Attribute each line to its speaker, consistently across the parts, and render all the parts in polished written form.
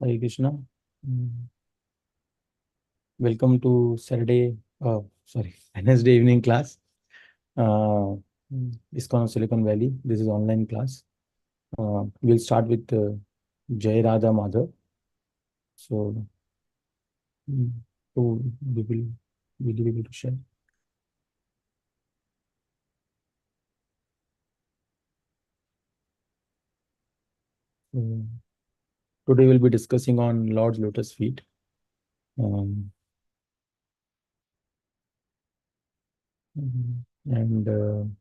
Speaker 1: Hare Krishna. Welcome to Saturday, Wednesday evening class. Uh, ISKCON Silicon Valley. This is online class. We'll start with Jai Radha Madhav. So, mm, so we will be able to share. So, today we'll be discussing on Lord's lotus feet. Um, and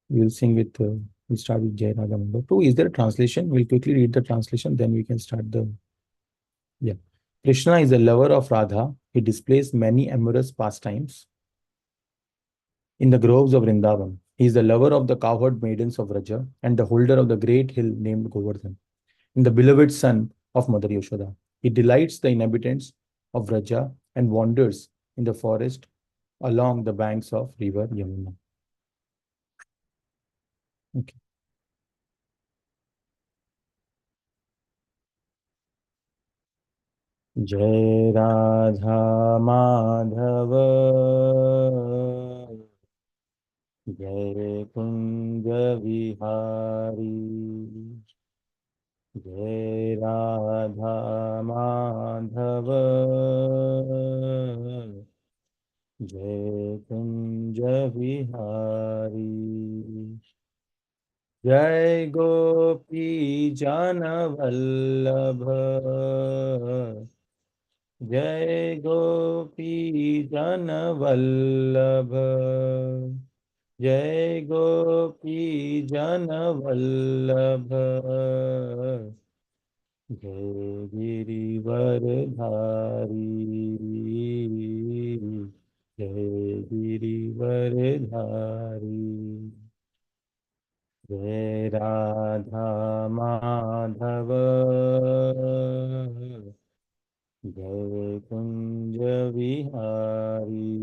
Speaker 1: we'll sing with. We'll start with Jai Radha Madhav. So, is there a translation? We'll quickly read the translation, then we can start the. Yeah. Krishna is a lover of Radha. He displays many amorous pastimes in the groves of Vrindavan. He is the lover of the cowherd maidens of Vraja and the holder of the great hill named Govardhan, and the beloved son of Mother Yashoda. He delights the inhabitants of Vraja and wanders in the forest along the banks of river Yamuna. Okay. Jai Radha Madhava Jai Kunja Vihari Jai Radha Madhava Jai Kunja Vihari Jai Gopi Jana Vallabha Jai Gopi Jana Vallabha Jai Gopi Jana Vallabha Jai Girivardhari Jai Girivardhari Jai Radha Madhava Jai Kunja Vihari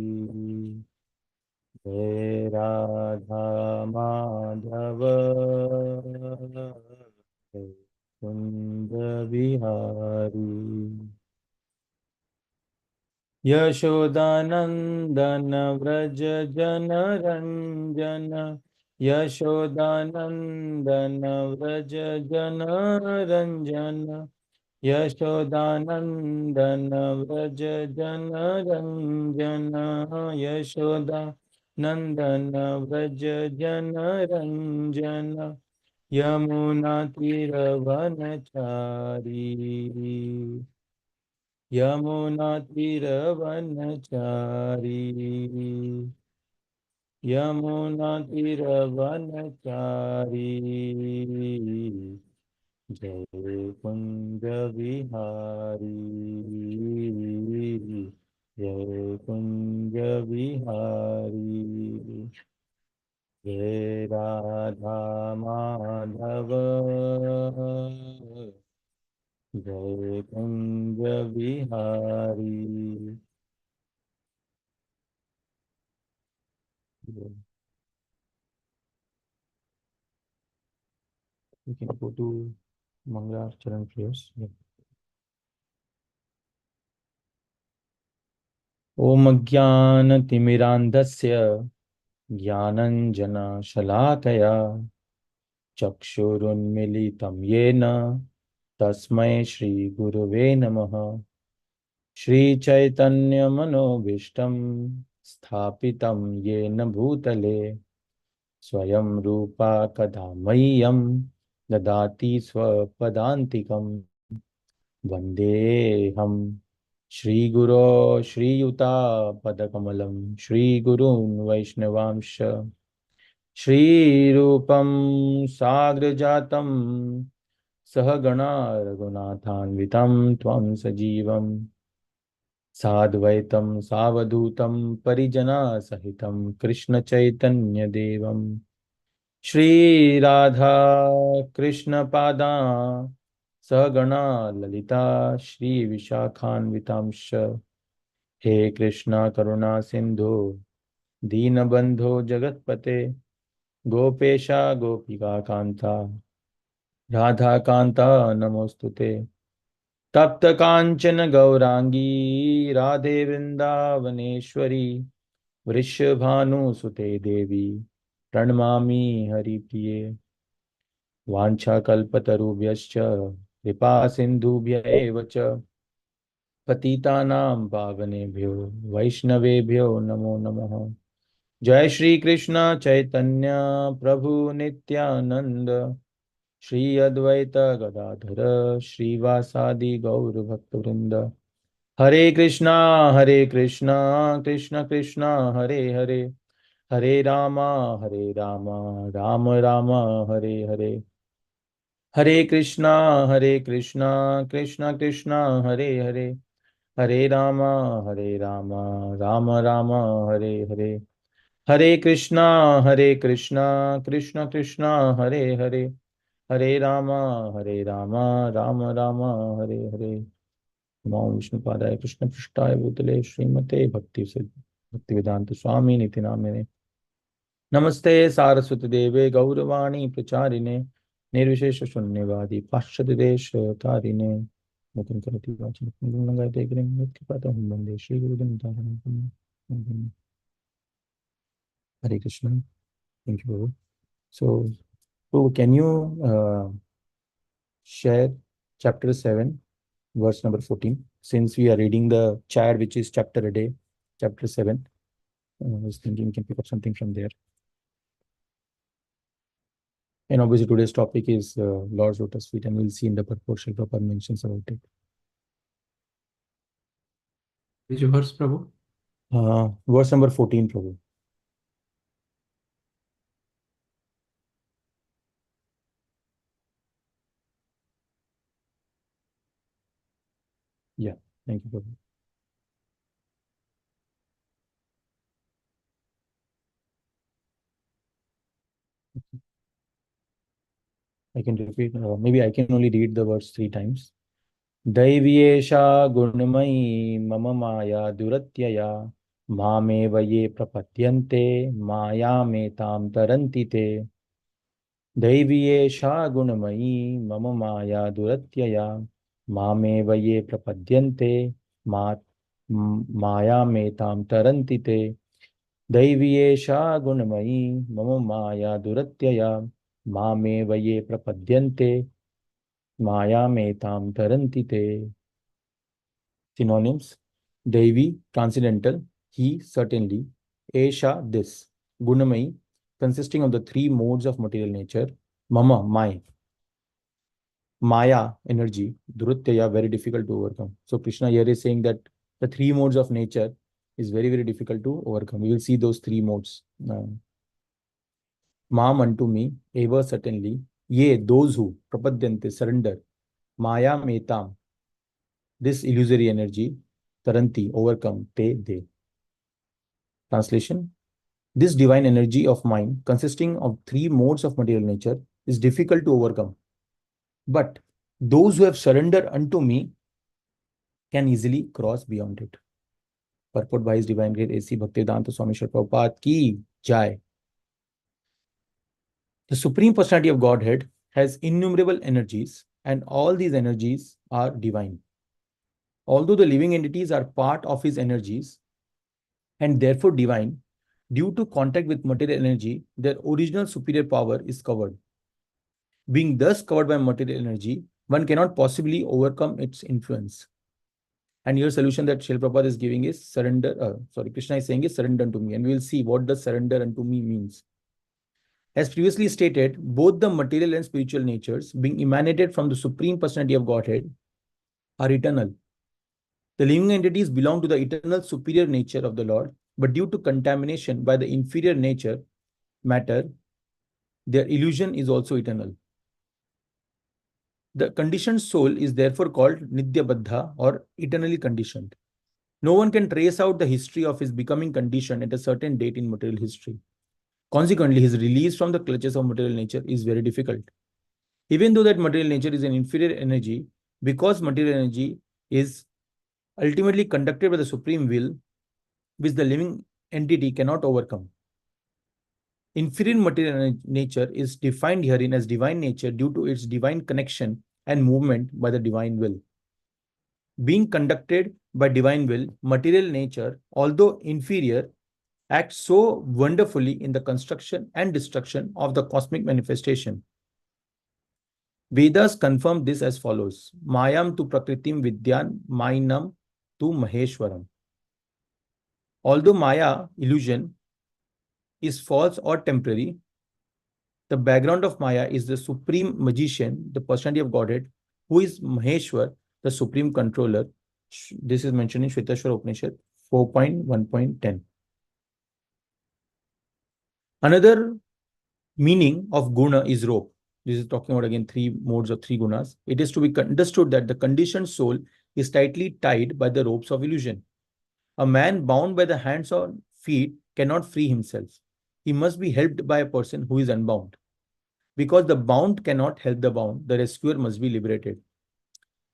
Speaker 1: Jai Radha Madhava Jai Kunja Vihari Yashodanandana Vraja Jana Ranjana Yashodanandana Vraja Jana Ranjana Yashodanandana Vraja Jana Ranjana Yashoda Nandana Vraja Jana Ranjana Yamuna Tiravanachari Yamuna Tiravanachari Yamuna Tiravanachari Jai Kunja Vihari Jai Kunja Vihari Jai Radha Madhava Jai Kunja Vihari. We can go to Mangala Charan prayers. Om Jnana Timirandasya Jnananjana Shalakaya Chakshurunmilitam Yena Tasmai Shri Gurave Namaha Shri Chaitanya Manobishtam Sthapitam Yena Bhutale Swayam Rupa Kadamayyam Dadati Swapadantikam Vandeham Shri Guru Shri Yuta Padakamalam Shri Gurun Vaishnavamsha Shri Rupam Sagrajatam Sahagana Raghunathanvitam Tvam Sajivam Sadvaitam Savadutam Parijana Sahitam Krishna Chaitanya Devam Shri Radha Krishna Pada Sagana Lalita Shri Vishakhanvitamsha He Krishna Karuna Sindhu Deenabandho Jagatpate Gopesha Gopika Kanta Radha Kanta Namostute तप्त कांचन गौरांगी राधे वृंदावनेश्वरी वृषभानुसुते देवी प्रणमामि हरिप्रिये वाञ्छाकल्पतरुभ्यश्च कृपा सिन्धुभ्य एव च पतितानां पावनेभ्यो वैष्णवेभ्यो नमो नमः। जय श्री कृष्ण चैतन्य प्रभु नित्यानंद श्री अद्वैत गदाधर श्रीवासादि गौर भक्तवृंद। हरे कृष्णा कृष्ण कृष्ण हरे हरे हरे रामा राम राम हरे हरे। हरे कृष्णा कृष्ण कृष्ण हरे हरे हरे रामा राम राम हरे हरे। हरे कृष्णा कृष्ण कृष्ण हरे हरे हरे रामा राम राम हरे हरे। नमो विष्णुपादाय कृष्ण पृष्ठाय भूतले श्रीमते भक्तिवेदांत स्वामी निति नामिने। नमस्ते सारस्वती देवे गौरवाणी प्रचारिणे निर्विशेष शून्यवादी पाश्चात्य देश तारिणे मुकुंद करति वाचन गुणगाते गिरिं यत्कृपातमहं वन्दे श्री गुरुदेवं। हरे Krishna. Thank you, Prabhu. So, Prabhu, can you share chapter 7, verse number 14? Since we are reading the chat, which is chapter a day, chapter 7, I was thinking we can pick up something from there. And obviously, today's topic is Lord's lotus feet, and we'll see in the purport proper mentions about it.
Speaker 2: Which verse, Prabhu?
Speaker 1: Verse number 14, Prabhu. Yeah, thank you, Prabhu. I can repeat, maybe I can only read the verse 3 times. दैवीयेषा गुणमयी मम माया दुरत्यया मामेव ये प्रपद्यन्ते मायामेतां तरन्ति ते। दैवीयेषा गुणमयी मम माया दुरत्यया मामेव ये प्रपद्यन्ते मा मायामेतां तरन्ति ते। दैवीयेषा गुणमयी मम माया दुरत्यया मामेव ये प्रपद्यन्ते मायामेतां तरन्ति ते। Synonyms: Devi, transcendental; he, certainly; Esha, this; Gunamai, consisting of the three modes of material nature; Mama, my; Maya, energy; Durutyaya, very difficult to overcome. So Krishna here is saying that the three modes of nature is very, very difficult to overcome. We will see those three modes. Mam, unto me; Eva, certainly; Ye, those who; Prapadyante, surrender; Maya, metam, this illusory energy; Taranti, overcome; Te, they. Translation: this divine energy of mind, consisting of three modes of material nature, is difficult to overcome. But those who have surrendered unto me can easily cross beyond it. Purport by His Divine Grace A.C. Bhaktivedanta Swami Srila Prabhupada ki jai. The Supreme Personality of Godhead has innumerable energies, and all these energies are divine. Although the living entities are part of His energies and therefore divine, due to contact with material energy, their original superior power is covered. Being thus covered by material energy, one cannot possibly overcome its influence. And your solution that Srila Prabhupada is giving is surrender. Krishna is saying is surrender unto me. And we will see what does surrender unto me means. As previously stated, both the material and spiritual natures, being emanated from the Supreme Personality of Godhead, are eternal. The living entities belong to the eternal superior nature of the Lord, but due to contamination by the inferior nature, matter, their illusion is also eternal. The conditioned soul is therefore called Nitya Baddha, or eternally conditioned. No one can trace out the history of his becoming conditioned at a certain date in material history. Consequently, his release from the clutches of material nature is very difficult. Even though that material nature is an inferior energy, because material energy is ultimately conducted by the supreme will, which the living entity cannot overcome. Inferior material nature is defined herein as divine nature due to its divine connection and movement by the divine will. Being conducted by divine will, material nature, although inferior, acts so wonderfully in the construction and destruction of the cosmic manifestation. Vedas confirm this as follows: Mayam tu prakritim vidyan mainam tu maheshwaram. Although Maya, illusion, is false or temporary, the background of Maya is the supreme magician, the personality of Godhead, who is Maheshwar, the supreme controller. This is mentioned in Shvetashwara Upanishad 4.1.10. Another meaning of guna is rope. This is talking about again three modes of three gunas. It is to be understood that the conditioned soul is tightly tied by the ropes of illusion. A man bound by the hands or feet cannot free himself. He must be helped by a person who is unbound. Because the bound cannot help the bound, the rescuer must be liberated.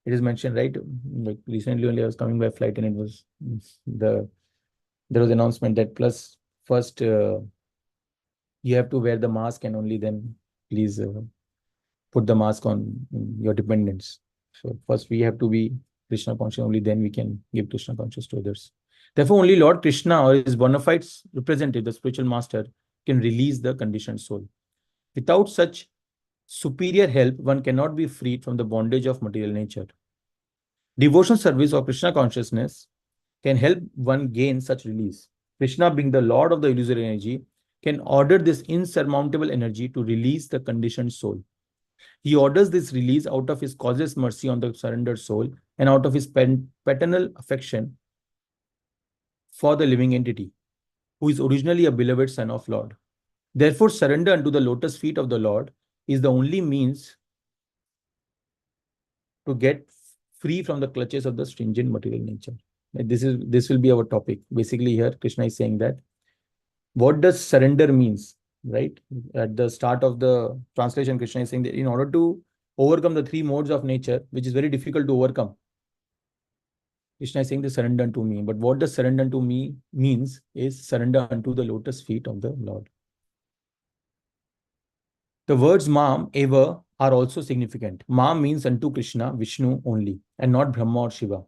Speaker 1: It is mentioned, right? Like recently only I was coming by flight and it was there was announcement that plus first you have to wear the mask and only then please put the mask on your dependents. So first we have to be Krishna conscious, only then we can give Krishna conscious to others. Therefore, only Lord Krishna or his bona fide representative, the spiritual master, can release the conditioned soul. Without such superior help, one cannot be freed from the bondage of material nature. Devotional service or Krishna consciousness can help one gain such release. Krishna, being the Lord of the illusory energy, can order this insurmountable energy to release the conditioned soul. He orders this release out of his causeless mercy on the surrendered soul and out of his paternal affection for the living entity, who is originally a beloved son of Lord. Therefore, surrender unto the lotus feet of the Lord is the only means to get free from the clutches of the stringent material nature. This will be our topic. Basically, here Krishna is saying that what does surrender means, right? At the start of the translation, Krishna is saying that in order to overcome the three modes of nature, which is very difficult to overcome, Krishna is saying the surrender unto me. But what does surrender unto me means is surrender unto the lotus feet of the Lord. The words Mam, Eva are also significant. Mam means unto Krishna, Vishnu only, and not Brahma or Shiva.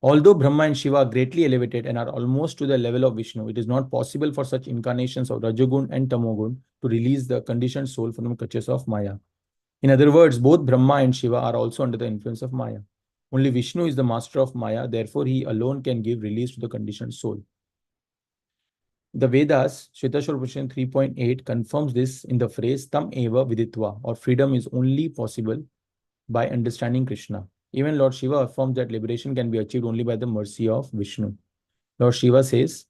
Speaker 1: Although Brahma and Shiva are greatly elevated and are almost to the level of Vishnu, it is not possible for such incarnations of Rajagun and Tamogun to release the conditioned soul from the clutches of Maya. In other words, both Brahma and Shiva are also under the influence of Maya. Only Vishnu is the master of Maya, therefore he alone can give release to the conditioned soul. The Vedas, Shvetashwara Upanishad 3.8 confirms this in the phrase Tam Eva Viditva, or freedom is only possible by understanding Krishna. Even Lord Shiva affirms that liberation can be achieved only by the mercy of Vishnu. Lord Shiva says,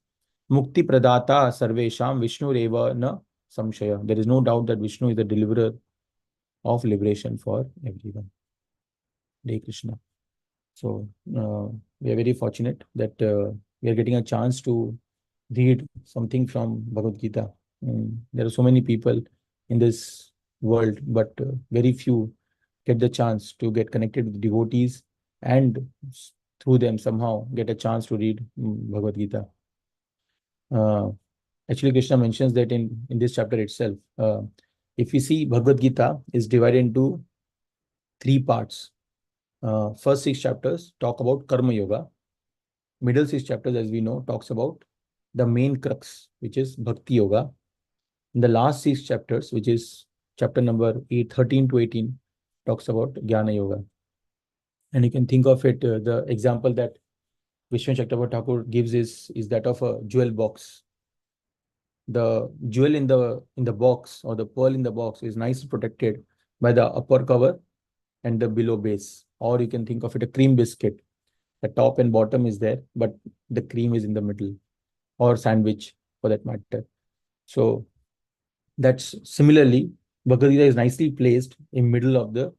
Speaker 1: Mukti Pradata Sarvesham Vishnu Reva Na Samshaya. There is no doubt that Vishnu is the deliverer of liberation for everyone. Hare Krishna. So we are very fortunate that we are getting a chance to read something from Bhagavad Gita. There are so many people in this world, but very few get the chance to get connected with devotees and through them somehow get a chance to read Bhagavad Gita. Actually, Krishna mentions that in this chapter itself. If we see, Bhagavad Gita is divided into three parts. First 6 chapters talk about Karma Yoga. Middle 6 chapters, as we know, talks about the main crux, which is Bhakti Yoga. In the last 6 chapters, which is chapter number 13 to 18, talks about Jnana Yoga. And you can think of it, the example that Vishnu Chakravarti Thakur gives is that of a jewel box. The jewel in the box, or the pearl in the box, is nicely protected by the upper cover and the below base. Or you can think of it a cream biscuit. The top and bottom is there, but the cream is in the middle, or sandwich for that matter. So that's similarly, Bhagavad Gita is nicely placed in middle of the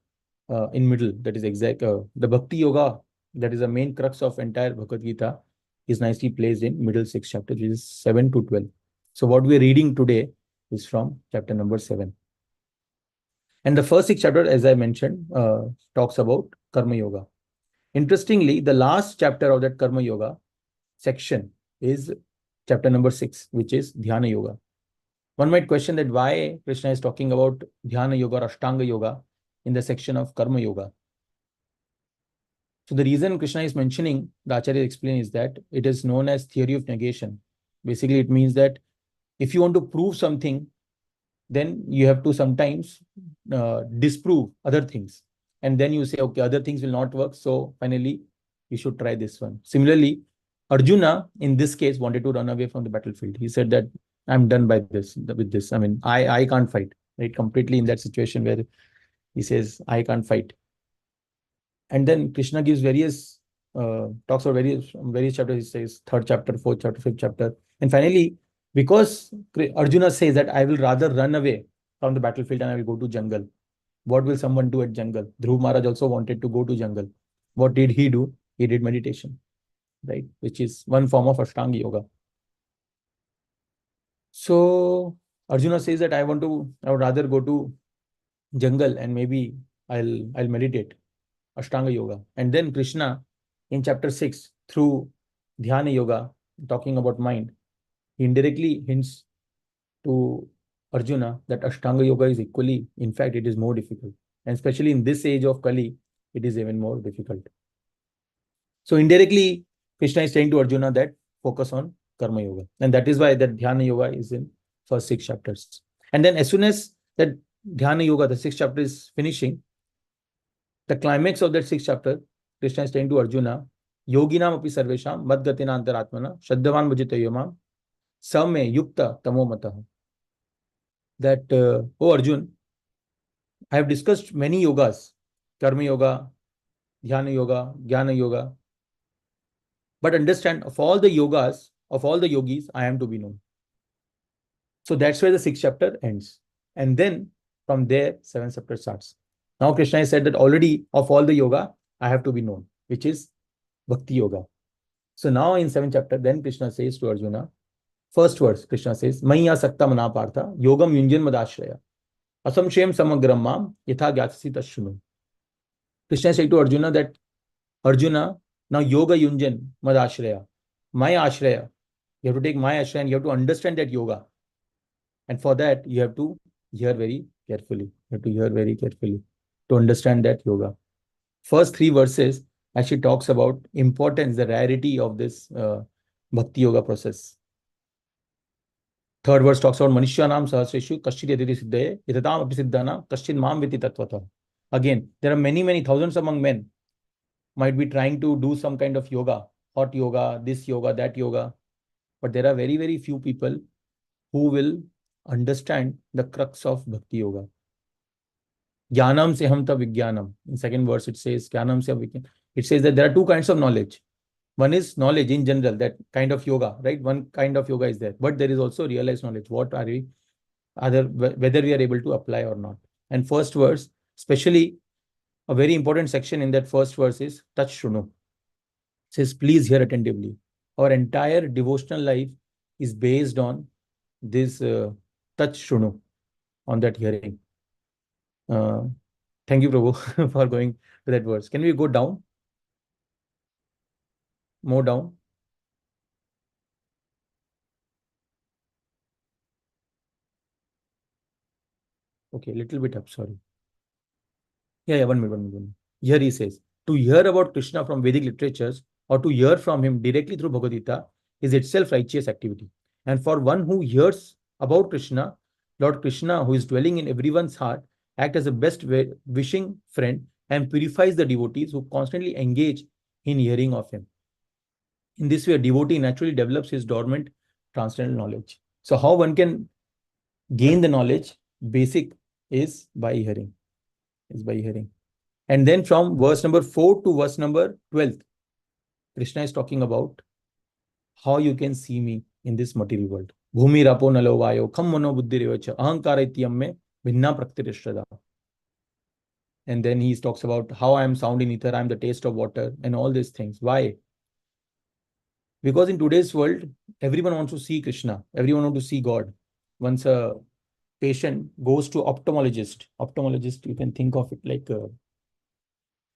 Speaker 1: middle. That is exact. The Bhakti Yoga, that is the main crux of entire Bhagavad Gita, is nicely placed in middle 6 chapters, which is 7 to 12. So what we are reading today is from chapter number 7. And the first 6 chapters, as I mentioned, talks about Karma Yoga. Interestingly, the last chapter of that Karma Yoga section is chapter number 6, which is Dhyana Yoga. One might question that why Krishna is talking about Dhyana Yoga or Ashtanga Yoga in the section of Karma Yoga. So the reason Krishna is mentioning, the Acharya explain, is that it is known as theory of negation. Basically, it means that if you want to prove something, then you have to sometimes disprove other things. And then you say, okay, other things will not work. So finally, we should try this one. Similarly, Arjuna, in this case, wanted to run away from the battlefield. He said that I'm done by this, with this. I mean, I can't fight, right? Completely in that situation where he says, I can't fight. And then Krishna gives various talks about various chapters. He says third chapter, fourth chapter, fifth chapter, and finally, because Arjuna says that I will rather run away from the battlefield and I will go to jungle. What will someone do at jungle? Dhruv Maharaj also wanted to go to jungle. What did he do? He did meditation, right? Which is one form of Ashtanga yoga. So Arjuna says that I would rather go to jungle and maybe I'll meditate. Ashtanga yoga. And then Krishna in chapter 6, through Dhyana yoga, talking about mind, he indirectly hints to Arjuna that Ashtanga yoga is equally, in fact, it is more difficult. And especially in this age of Kali, it is even more difficult. So indirectly, Krishna is saying to Arjuna that focus on Karma yoga. And that is why that Dhyana yoga is in first 6 chapters. And then as soon as that Dhyana yoga, the 6th chapter is finishing, the climax of that 6th chapter, Krishna is saying to Arjuna, Yoginam api sarvesham madgatina antaratmana shraddhavan bhajita yamam same yukta tamo matah. That, oh Arjun, I have discussed many yogas, karma yoga, dhyana yoga, jnana yoga. But understand, of all the yogas, of all the yogis, I am to be known. So that's where the 6th chapter ends. And then from there, 7th chapter starts. Now Krishna has said that already of all the yoga, I have to be known, which is Bhakti Yoga. So now in 7th chapter, then Krishna says to Arjuna, first verse, Krishna says, Maya sakta manapartha, yogam yunjan madashraya, asamshem samagram mam, yatha gyatasi tashrunu. Krishna said to Arjuna that, Arjuna, now yoga yunjan madashraya, my ashraya, you have to take my ashraya and you have to understand that yoga. And for that, you have to hear very carefully. You have to hear very carefully to understand that yoga. First 3 verses actually talks about importance, the rarity of this bhakti yoga process. Third verse talks about Manishyanam sahasreshu kashchid yaditi siddhaye yatatam api siddhana kashchid mam viti tattvata. Again, there are many thousands among men might be trying to do some kind of yoga, hot yoga, this yoga, that yoga. But there are very few people who will understand the crux of bhakti yoga. Jnanam se hamta vijnanam. In second verse, it says, Jnanam se vijnanam. It says that there are 2 kinds of knowledge. One is knowledge in general, that kind of yoga, right? One kind of yoga is there. But there is also realized knowledge. What are we, whether we are able to apply or not. And first verse, especially a very important section in that first verse is Tat Shrunu. It says, please hear attentively. Our entire devotional life is based on this Tat Shrunu, on that hearing. Thank you, Prabhu, for going to that verse. Can we go down? More down. Okay, little bit up, sorry. Yeah, 1 minute, 1 minute. Here he says, to hear about Krishna from Vedic literatures or to hear from him directly through Bhagavad Gita is itself righteous activity. And for one who hears about Krishna, Lord Krishna, who is dwelling in everyone's heart, act as a best wishing friend and purifies the devotees who constantly engage in hearing of him. In this way, a devotee naturally develops his dormant transcendental knowledge. So how one can gain the knowledge? Basic is by hearing. And then from verse number 4 to verse number 12, Krishna is talking about how you can see me in this material world. Bhumi rapo nalo vayo kham mano buddhi revacha ahankara ityam me bhinna praktirishtada. And then he talks about how I am sound in ether, I am the taste of water, and all these things. Why? Because in today's world, everyone wants to see Krishna. Everyone wants to see God. Once a patient goes to ophthalmologist, you can think of it like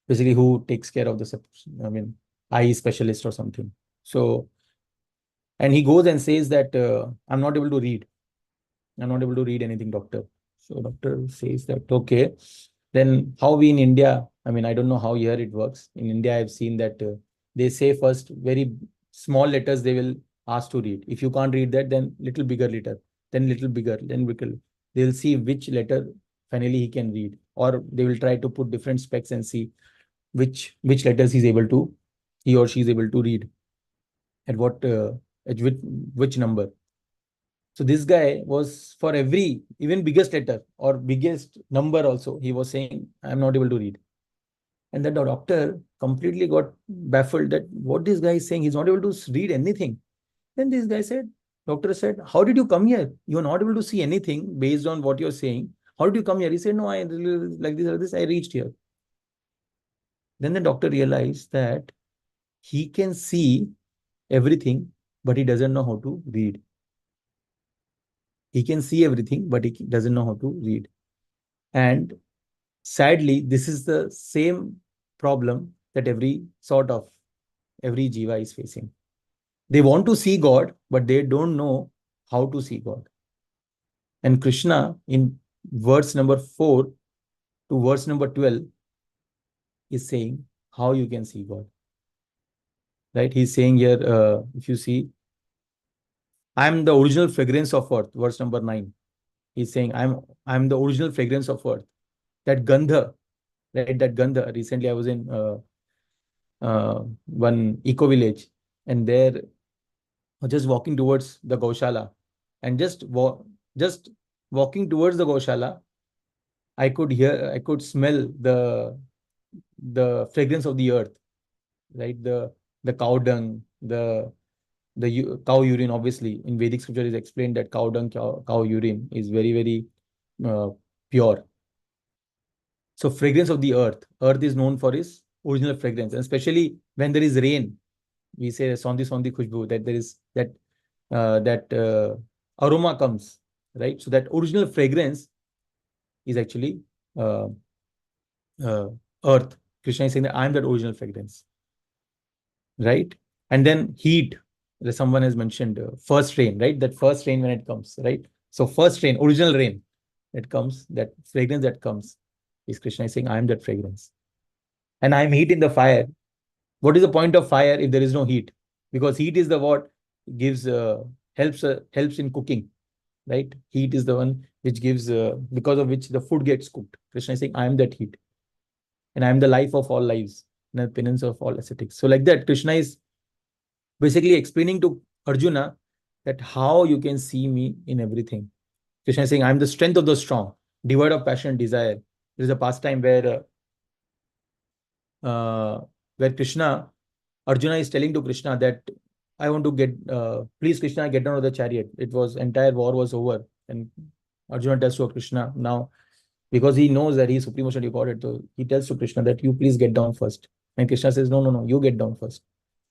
Speaker 1: basically who takes care of the, eye specialist or something. So, and he goes and says that I'm not able to read. I'm not able to read anything, doctor. So doctor says that, okay, then how we in India I mean, I don't know how here it works. In India, I've seen that they say first very small letters they will ask to read. If you can't read that, then little bigger letter, then little bigger, then bigger. They'll see which letter finally he can read, or they will try to put different specs and see which letters he or she is able to read at what at which number. So this guy was for every even biggest letter or biggest number also, he was saying, I'm not able to read. And then the doctor completely got baffled that what this guy is saying, he's not able to read anything. Then this guy said, doctor said, how did you come here? You're not able to see anything based on what you're saying. How did you come here? He said, no, I really like this, I reached here. Then the doctor realized that he can see everything, but he doesn't know how to read. He can see everything, but he doesn't know how to read. And sadly, this is the same problem that every jiva is facing. They want to see God, but they don't know how to see God. And Krishna, in verse number 4 to verse number 12, is saying how you can see God. Right? He's saying here, if you see, I am the original fragrance of earth, verse number 9. He's saying, I'm the original fragrance of earth. That gandha, right? That gandha. Recently, I was in one eco village, and there, just walking towards the Gaushala, and just walking towards the Gaushala, I could smell the fragrance of the earth, right? The cow dung, the cow urine. Obviously, in Vedic scripture is explained that cow dung, cow urine is very, very pure. So fragrance of the earth. Earth is known for its original fragrance, and especially when there is rain, we say sondi sondi khushbu, that there is that aroma comes, right? So that original fragrance is actually uh, uh, earth. Krishna is saying that I am that original fragrance, right? And then heat. Someone has mentioned first rain, right? That first rain when it comes, right? So first rain, original rain, that comes, that fragrance that comes, is Krishna is saying, I am that fragrance. And I am heat in the fire. What is the point of fire if there is no heat? Because heat is the what gives helps in cooking, right? Heat is the one which gives because of which the food gets cooked. Krishna is saying, I am that heat, and I am the life of all lives, and the penance of all ascetics. So like that, Krishna is basically explaining to Arjuna that how you can see me in everything. Krishna is saying, I am the strength of the strong, devoid of passion and desire. There is a pastime where Krishna, Arjuna is telling to Krishna that I want to please Krishna, get down to the chariot. It was, entire war was over. And Arjuna tells to Krishna now, because he knows that he is supreme personality of Godhead, so he tells to Krishna that you please get down first. And Krishna says, no, no, no, you get down first.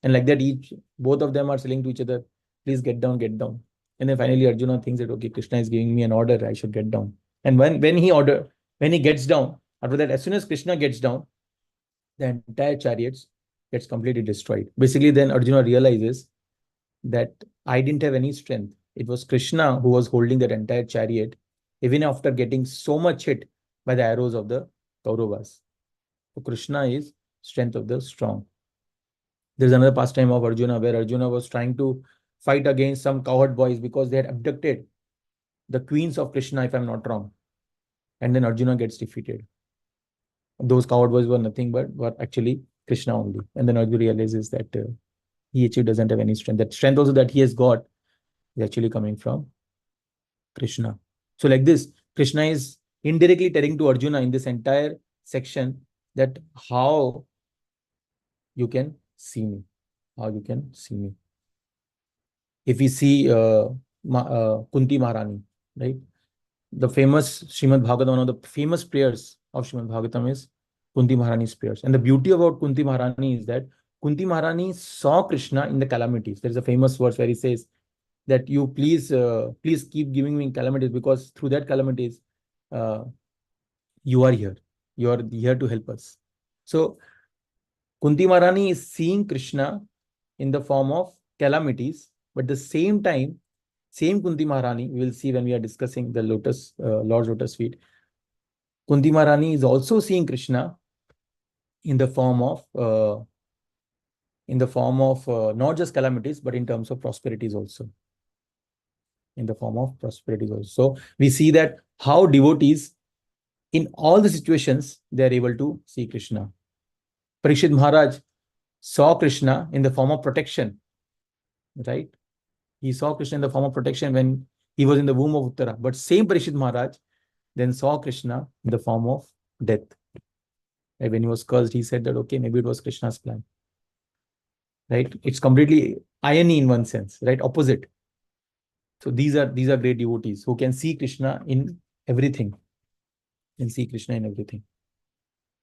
Speaker 1: And like that, both of them are telling to each other, please get down, get down. And then finally Arjuna thinks that, okay, Krishna is giving me an order, I should get down. And when he gets down, after that, as soon as Krishna gets down, the entire chariots gets completely destroyed. Basically, then Arjuna realizes that I didn't have any strength. It was Krishna who was holding that entire chariot, even after getting so much hit by the arrows of the Kauravas. So Krishna is strength of the strong. There's another pastime of Arjuna where Arjuna was trying to fight against some cowherd boys because they had abducted the queens of Krishna, if I'm not wrong. And then Arjuna gets defeated. Those cowherd boys were nothing but were actually Krishna only. And then Arjuna realizes that he actually doesn't have any strength. That strength also that he has got is actually coming from Krishna. So like this, Krishna is indirectly telling to Arjuna in this entire section that how you can see me. How you can see me. If we see Kunti Maharani, right? The famous Srimad Bhagavatam, one of the famous prayers of Srimad Bhagavatam is Kunti Maharani's prayers. And the beauty about Kunti Maharani is that Kunti Maharani saw Krishna in the calamities. There is a famous verse where he says that you please keep giving me calamities, because through that calamities, uh, you are here. You are here to help us. So Kunti Maharani is seeing Krishna in the form of calamities, but at the same time, same Kunti Maharani, we will see when we are discussing the Lord's Lotus feet. Kunti Maharani is also seeing Krishna in the form of not just calamities, but in terms of prosperities also. In the form of prosperities also. So we see that how devotees in all the situations they are able to see Krishna. Parikshit Maharaj saw Krishna in the form of protection, right? He saw Krishna in the form of protection when he was in the womb of Uttara. But same Parikshit Maharaj then saw Krishna in the form of death. And when he was cursed, he said that, okay, maybe it was Krishna's plan. Right? It's completely irony in one sense, right? Opposite. So these are great devotees who can see Krishna in everything. Can see Krishna in everything.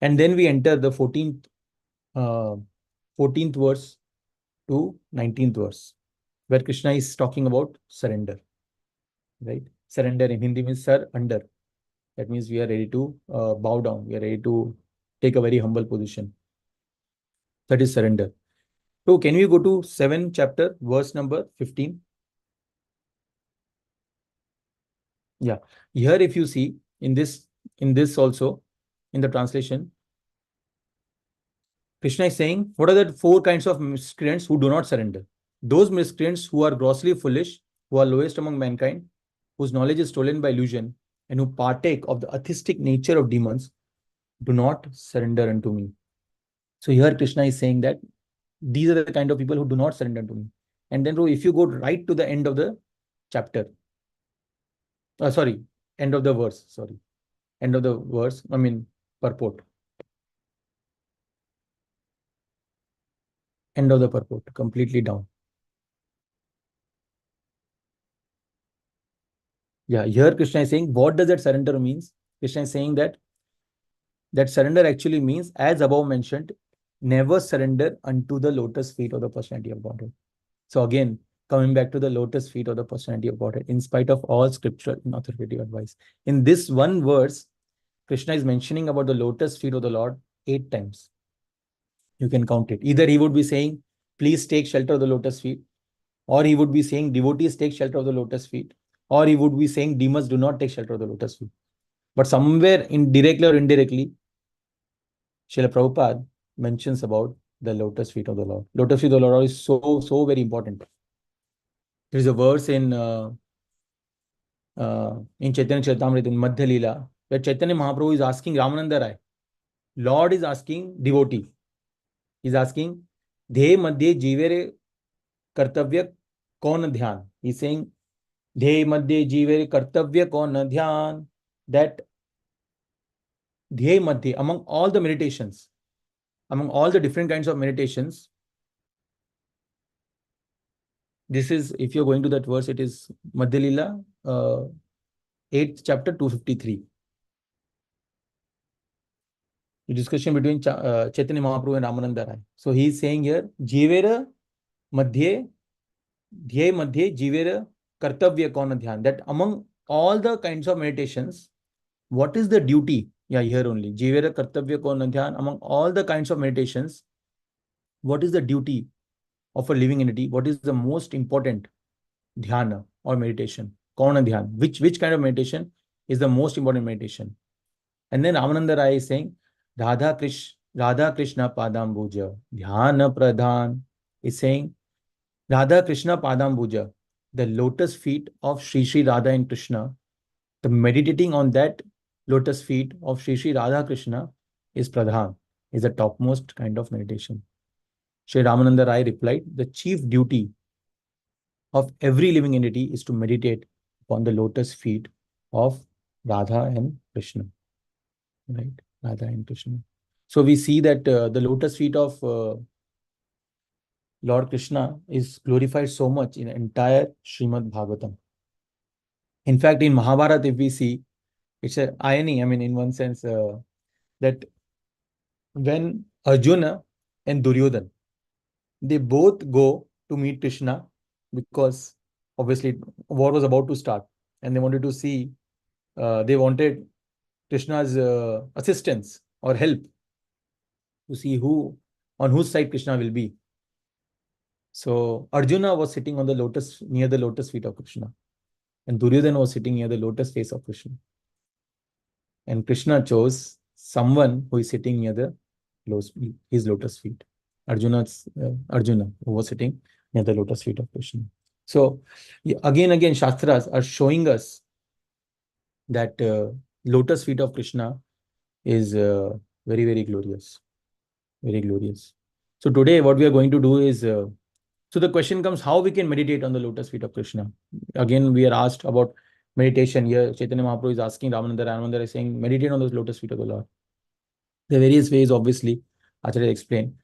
Speaker 1: And then we enter the 14th verse to 19th verse, where Krishna is talking about surrender. Right? Surrender in Hindi means sir under. That means we are ready to bow down. We are ready to take a very humble position. That is surrender. So can we go to 7th chapter, verse number 15? Yeah. Here, if you see in this also, in the translation, Krishna is saying, what are the 4 kinds of miscreants who do not surrender? Those miscreants who are grossly foolish, who are lowest among mankind, whose knowledge is stolen by illusion, and who partake of the atheistic nature of demons, do not surrender unto me. So here Krishna is saying that these are the kind of people who do not surrender to me. And then if you go right to the end of the chapter, end of the verse, purport. End of the purport, completely down. Yeah, here Krishna is saying, what does that surrender means? Krishna is saying that surrender actually means, as above mentioned, never surrender unto the lotus feet of the personality of Godhead. So again, coming back to the lotus feet of the personality of Godhead, in spite of all scriptural and authoritative advice. In this one verse, Krishna is mentioning about the lotus feet of the Lord 8 times. You can count it. Either he would be saying, please take shelter of the lotus feet, or he would be saying, devotees take shelter of the lotus feet, or he would be saying, demons do not take shelter of the lotus feet. But somewhere, directly or indirectly, Srila Prabhupada mentions about the lotus feet of the Lord. Lotus feet of the Lord is so very important. There is a verse in Chaitanya Charitamrita, in Madhya Leela, where Chaitanya Mahaprabhu is asking Ramananda Rai. Lord is asking devotee. He is asking, Dhye Madhye Jivere Kartavya Kaun Dhyan. He is saying, Dhye Madhye Jivere Kartavya Kaun Dhyan. That Dhye Madhye, among all the meditations, among all the different kinds of meditations, this is, if you're going to that verse, it is Madhya Leela, 8th chapter, 253. The discussion between Chaitanya Mahaprabhu and Ramananda Rai. So he is saying here, Jivera Madhye, Dhye Madhye, Jivera Kartavya Kaun Dhyan. That among all the kinds of meditations, what is the duty? Yeah, here only. Jivera Kartavya Kaun Dhyan. Among all the kinds of meditations, what is the duty of a living entity? What is the most important dhyana or meditation? Kauna dhyan. Which kind of meditation is the most important meditation? And then Ramananda Rai is saying, Radha Krishna Padambuja, Dhyana Pradhan, is saying, Radha Krishna Padambuja, the lotus feet of Sri Sri Radha and Krishna, the meditating on that lotus feet of Sri Sri Radha Krishna is Pradhan, is the topmost kind of meditation. Sri Ramananda Rai replied, the chief duty of every living entity is to meditate upon the lotus feet of Radha and Krishna. Right? Radha and Krishna. So we see that the lotus feet of Lord Krishna is glorified so much in the entire Srimad Bhagavatam. In fact, in Mahabharata, if we see, it's an irony, in one sense, that when Arjuna and Duryodhana, they both go to meet Krishna because obviously war was about to start and they wanted to see, they wanted Krishna's assistance or help to see on whose side Krishna will be. So Arjuna was sitting on the lotus, near the lotus feet of Krishna, and Duryodhana was sitting near the lotus face of Krishna. And Krishna chose someone who is sitting near the his lotus feet. Arjuna, who was sitting near the lotus feet of Krishna. So again, Shastras are showing us that lotus feet of Krishna is very, very glorious. Very glorious. So today what we are going to do is, so the question comes, how we can meditate on the lotus feet of Krishna? Again, we are asked about meditation. Here, Chaitanya Mahaprabhu is asking Ramananda is saying, meditate on those lotus feet of the Lord. There are various ways, obviously, Acharya explained.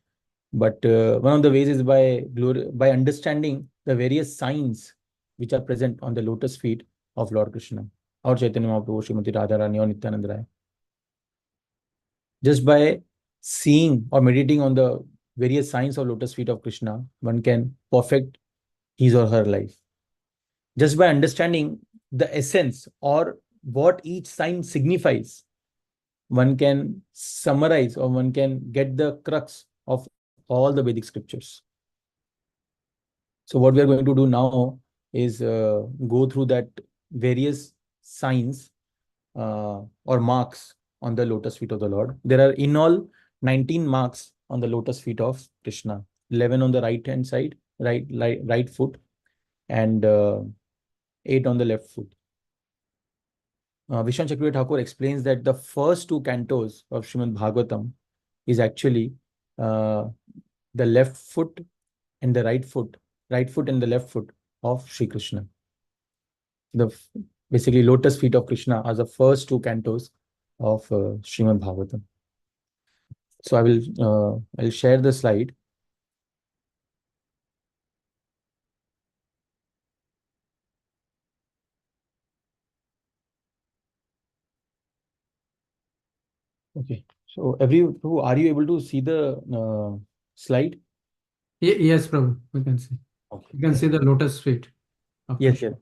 Speaker 1: But one of the ways is by understanding the various signs which are present on the lotus feet of Lord Krishna, or Chaitanya Mahaprabhu, Srimati Radharani, or Nityananda Rai. Just by seeing or meditating on the various signs of lotus feet of Krishna, one can perfect his or her life. Just by understanding the essence or what each sign signifies, one can summarize or one can get the crux of all the Vedic scriptures. So what we are going to do now is go through that various signs or marks on the lotus feet of the Lord. There are in all 19 marks on the lotus feet of Krishna, 11 on the right hand side, right foot, and 8 on the left foot. Vishwan Chakravarti Thakur explains that the first 2 cantos of Srimad Bhagavatam is actually the left foot and the right foot and the left foot of Sri Krishna. Basically lotus feet of Krishna are the first 2 cantos of Srimad Bhagavatam. So I'll share the slide. Okay. So are you able to see the slide?
Speaker 2: Yes, Prabhu, we can see.
Speaker 1: Okay.
Speaker 2: You can see the lotus feet.
Speaker 1: Yes, yes.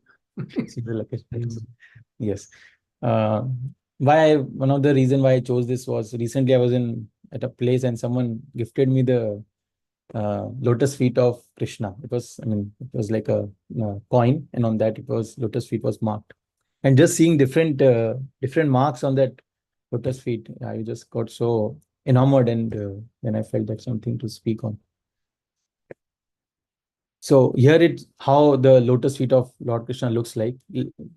Speaker 1: See the lotus feet. Yes. One of the reason why I chose this was recently I was at a place and someone gifted me the lotus feet of Krishna. It was like a coin, and on that lotus feet was marked. And just seeing different marks on that lotus feet, I just got so enamored, and then I felt that's something to speak on. So here it's how the lotus feet of Lord Krishna looks like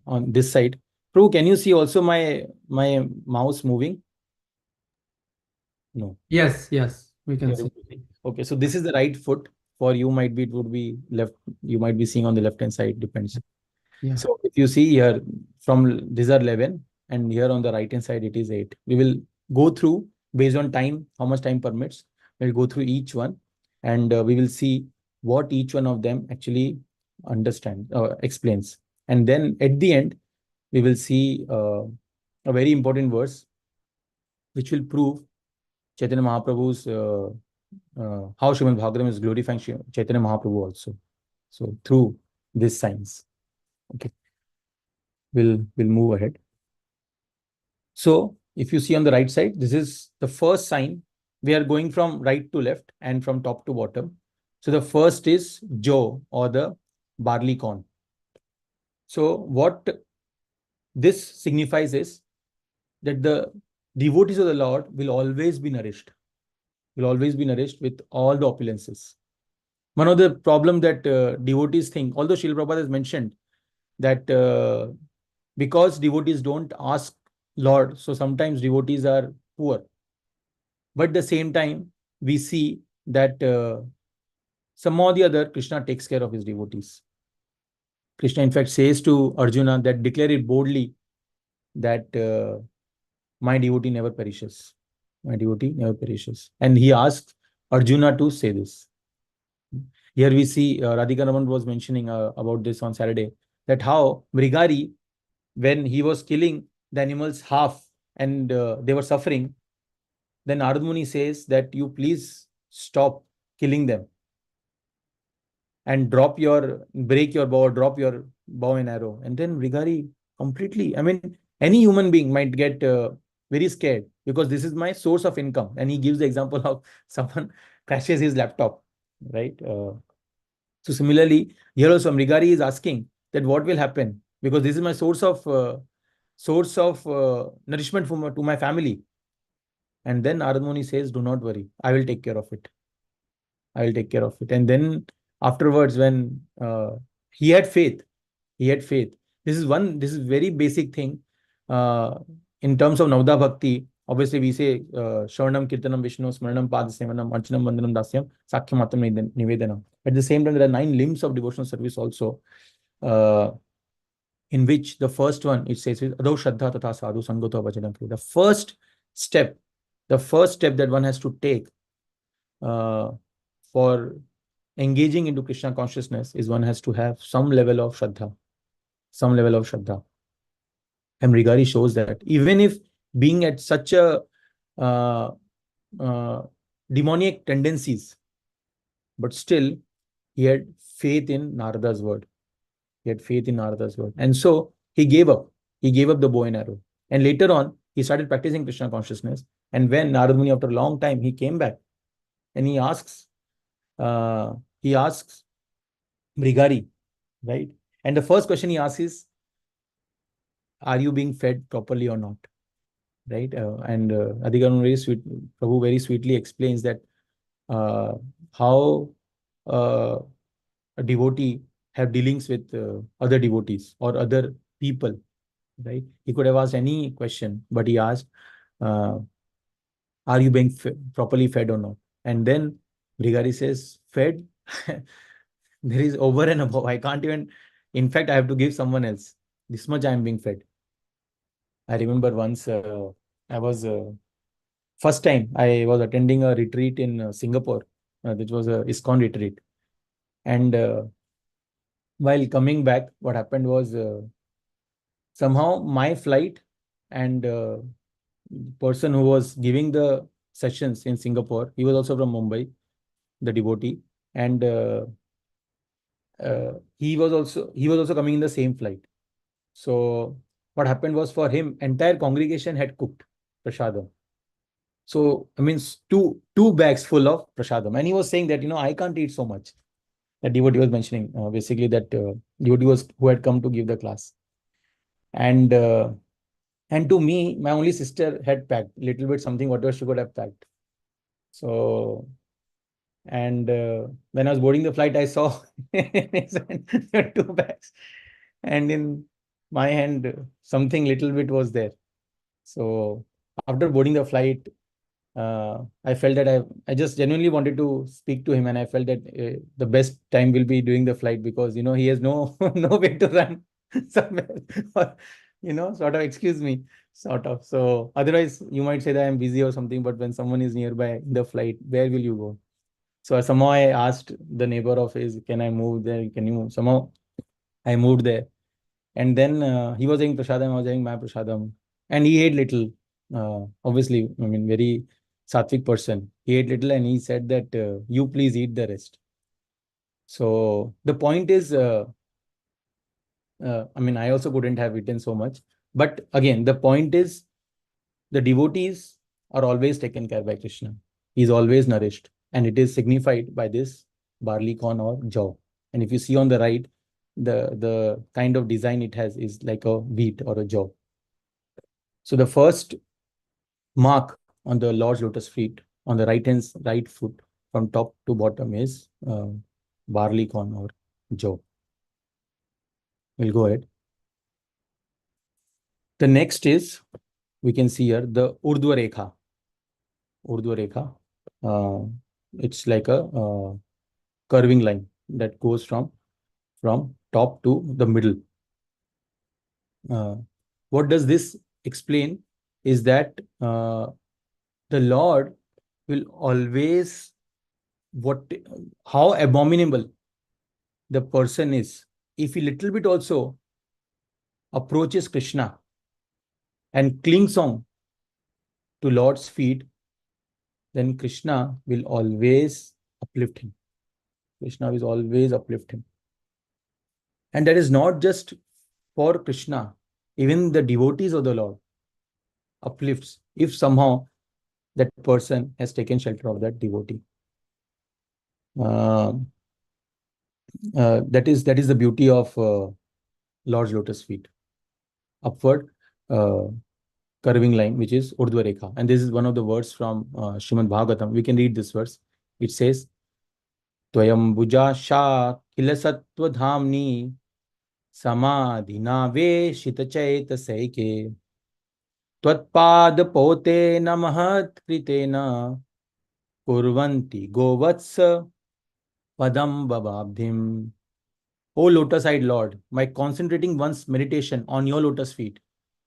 Speaker 1: on this side. Prabhu, can you see also my mouse moving? No.
Speaker 2: Yes, we can
Speaker 1: You're
Speaker 2: see.
Speaker 1: able to see. Okay, so this is the right foot. For you, it would be left. You might be seeing on the left hand side, depends.
Speaker 2: Yeah.
Speaker 1: So if you see here, from these are 11, and here on the right hand side it is 8. We will go through based on time, how much time permits. We'll go through each one, and we will see what each one of them actually explains. And then at the end, we will see a very important verse which will prove Chaitanya Mahaprabhu's how Srimad Bhagavatam is glorifying Chaitanya Mahaprabhu also. So through this science. Okay. We'll move ahead. So if you see on the right side, this is the first sign. We are going from right to left and from top to bottom. So the first is Jo, or the barley corn. So what this signifies is that the devotees of the Lord will always be nourished. Will always be nourished with all the opulences. One of the problem that devotees think, although Srila Prabhupada has mentioned that because devotees don't ask Lord, so sometimes devotees are poor. But at the same time, we see that some or the other, Krishna takes care of his devotees. Krishna, in fact, says to Arjuna that declare it boldly that my devotee never perishes. My devotee never perishes. And he asks Arjuna to say this. Here we see Radhika Raman was mentioning about this on Saturday, that how Mrigari, when he was killing the animals half and they were suffering, then Narad Muni says that you please stop killing them and break your bow, or drop your bow and arrow. And then Mrigari completely, any human being might get very scared, because this is my source of income. And he gives the example of someone crashes his laptop, right? So similarly, here also Mrigari is asking that what will happen, because this is my source of nourishment to my family. And then Narad Muni says, do not worry, I will take care of it. I will take care of it. And then afterwards, when he had faith, he had faith. This is very basic thing. Uh, in terms of Navda Bhakti, obviously we say Shravanam, Kirtanam, Vishnu, Smaranam, Padasevanam, Archanam, Vandanam, Dasyam, Sakhyamatam, Nivedanam. At the same time, there are 9 limbs of devotional service also, uh, in which the first one, it says, Adho Shraddha Tatha Sadhu Sangato Vajanam. Step, the first step that one has to take uh, for engaging into Krishna consciousness is one has to have some level of Shraddha, some level of Shraddha. And Brigari shows that even if being at such a uh, uh, demoniac tendencies, but still he had faith in Narada's word. He had faith in Narada's word. And so he gave up. He gave up the bow and arrow. And later on, he started practicing Krishna consciousness. And when Narada Muni, after a long time, he came back and uh, he asks Brigari, right? And the first question he asks is, are you being fed properly or not? Right? And Adhikaran very sweet, Prabhu very sweetly explains that uh, how uh, a devotee have dealings with other devotees or other people, right? He could have asked any question, but he asked, uh, are you being properly fed or not? And then Brigari says, fed? There is over and above. I can't even, in fact, I have to give someone else. This much I am being fed. I remember once I was, first time I was attending a retreat in Singapore, which was a ISKCON retreat. And while coming back, what happened was somehow my flight and person who was giving the sessions in Singapore, he was also from Mumbai, the devotee, and he was also coming in the same flight. So what happened was, for him, entire congregation had cooked prasadam. So I mean, two bags full of prasadam, and he was saying that, I can't eat so much. That devotee was mentioning basically that devotee was who had come to give the class, and to me, my only sister had packed little bit something whatever she could have packed. So, and when I was boarding the flight, I saw there were 2 bags, and in my hand something little bit was there. So after boarding the flight, I felt that I just genuinely wanted to speak to him, and I felt that the best time will be during the flight, because he has no no way to run somewhere, or sort of excuse me, sort of. So otherwise, you might say that I'm busy or something, but when someone is nearby in the flight, where will you go? So somehow I asked the neighbor of his, can I move there? Can you move? Somehow I moved there. And then he was having prasadam, I was having my prasadam. And he ate little. Obviously, I mean, very sattvic person. He ate little and he said that, you please eat the rest. So the point is, I mean, I also couldn't have eaten so much. But again, the point is, the devotees are always taken care by Krishna. He is always nourished. And it is signified by this barley corn or jaw. And if you see on the right, the kind of design it has is like a wheat or a jaw. So the first mark on the Lord's lotus feet, on the right foot, from top to bottom, is barley corn or jaw. We'll go ahead. The next is, we can see here, the Urdhva Rekha. Urdhva Rekha. It's like a curving line that goes from top to the middle. What does this explain is that the Lord will always, how abominable the person is, if he little bit also approaches Krishna and clings on to Lord's feet, then Krishna will always uplift him. Krishna will always uplift him. And that is not just for Krishna, even the devotees of the Lord uplifts if somehow that person has taken shelter of that devotee. Uh, that is the beauty of Lord's lotus feet. Upward curving line, which is Urdhva Rekha. And this is one of the words from Srimad Bhagavatam. We can read this verse. It says, Tvayambuja Sha Kilasattva Dhamni Samadhina Veshita Chaita Saike Tvatpad Pote Namahat Kritena Kurvanti Govats Padam Bababdhim. O lotus-eyed Lord, by concentrating one's meditation on your lotus feet,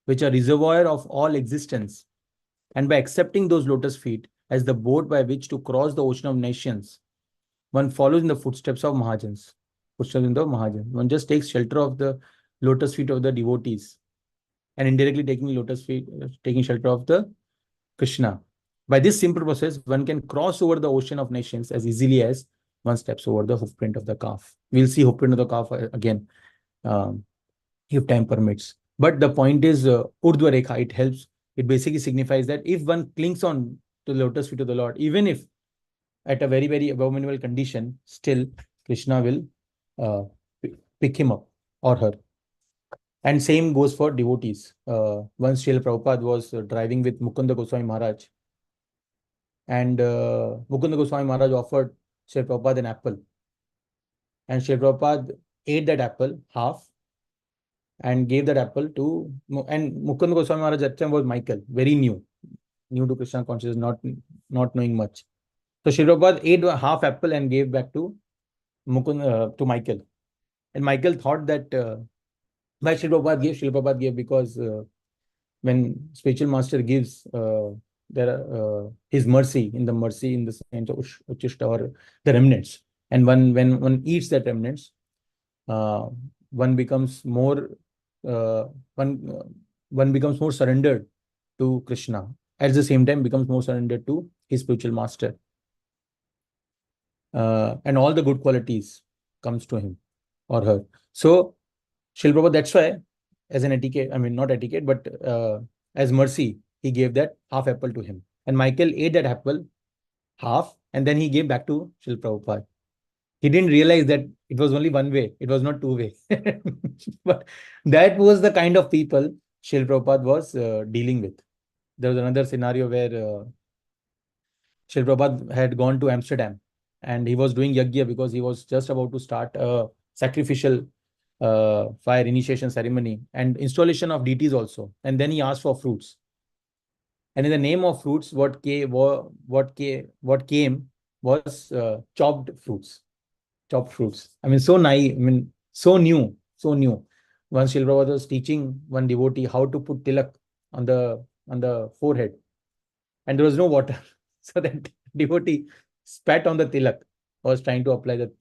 Speaker 1: which are reservoir of all existence, and by accepting those lotus feet as the boat by which to cross the ocean of nations, one follows in the footsteps of Mahajans. Footsteps in the Mahajans. One just takes shelter of the lotus feet of the devotees, and indirectly taking lotus feet, taking shelter of the Krishna. By this simple process, one can cross over the ocean of nations as easily as one steps over the hoofprint of the calf. We'll see hoofprint of the calf again, if time permits. But the point is, Urdhva Rekha, it helps. It basically signifies that if one clings on to the lotus feet of the Lord, even if at a very, very abominable condition, still Krishna will pick him up or her. And same goes for devotees. Once Srila Prabhupada was driving with Mukunda Goswami Maharaj, and Mukunda Goswami Maharaj offered Srila Prabhupada an apple. And Srila Prabhupada ate that apple, half, and gave that apple to, and Mukunda Goswami Maharaj at that time was Michael, very new to Krishna consciousness, not knowing much. So Srila Prabhupada ate a half apple and gave back to to Michael. And Michael thought that why Srila Prabhupada gave because when spiritual master gives his mercy in the sense of Uchishta or the remnants, and when one eats that remnants, one becomes more one becomes more surrendered to Krishna. At the same time, becomes more surrendered to his spiritual master, and all the good qualities comes to him or her. So Srila Prabhupada, that's why, as an etiquette, I mean not etiquette, but as mercy, he gave that half apple to him. And Michael ate that apple half, and then he gave back to Srila Prabhupada. He didn't realize that it was only one way, it was not two way. But that was the kind of people Srila Prabhupada was dealing with. There was another scenario where Srila Prabhupada had gone to Amsterdam, and he was doing yajna because he was just about to start a sacrificial fire initiation ceremony and installation of deities also. And then he asked for fruits. And in the name of fruits, what came was chopped fruits. Chopped fruits. I mean, so naive. I mean, so new. Once Srila Prabhupada was teaching one devotee how to put tilak on the forehead, and there was no water, so that devotee spat on the tilak. Was trying to apply that.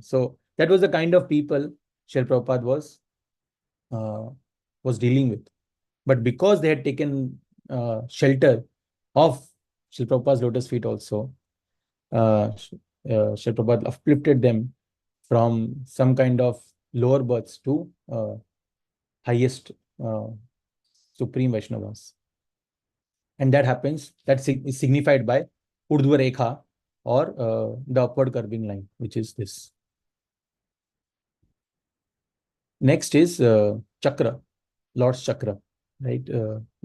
Speaker 1: So that was the kind of people Srila Prabhupada was dealing with. But because they had taken shelter of Srila Prabhupada's lotus feet also, Srila Prabhupada uplifted them from some kind of lower births to highest supreme Vaishnavas. And that happens, that is signified by Urdhva Rekha, or the upward curving line, which is this. Next is Chakra, Lord's Chakra, right?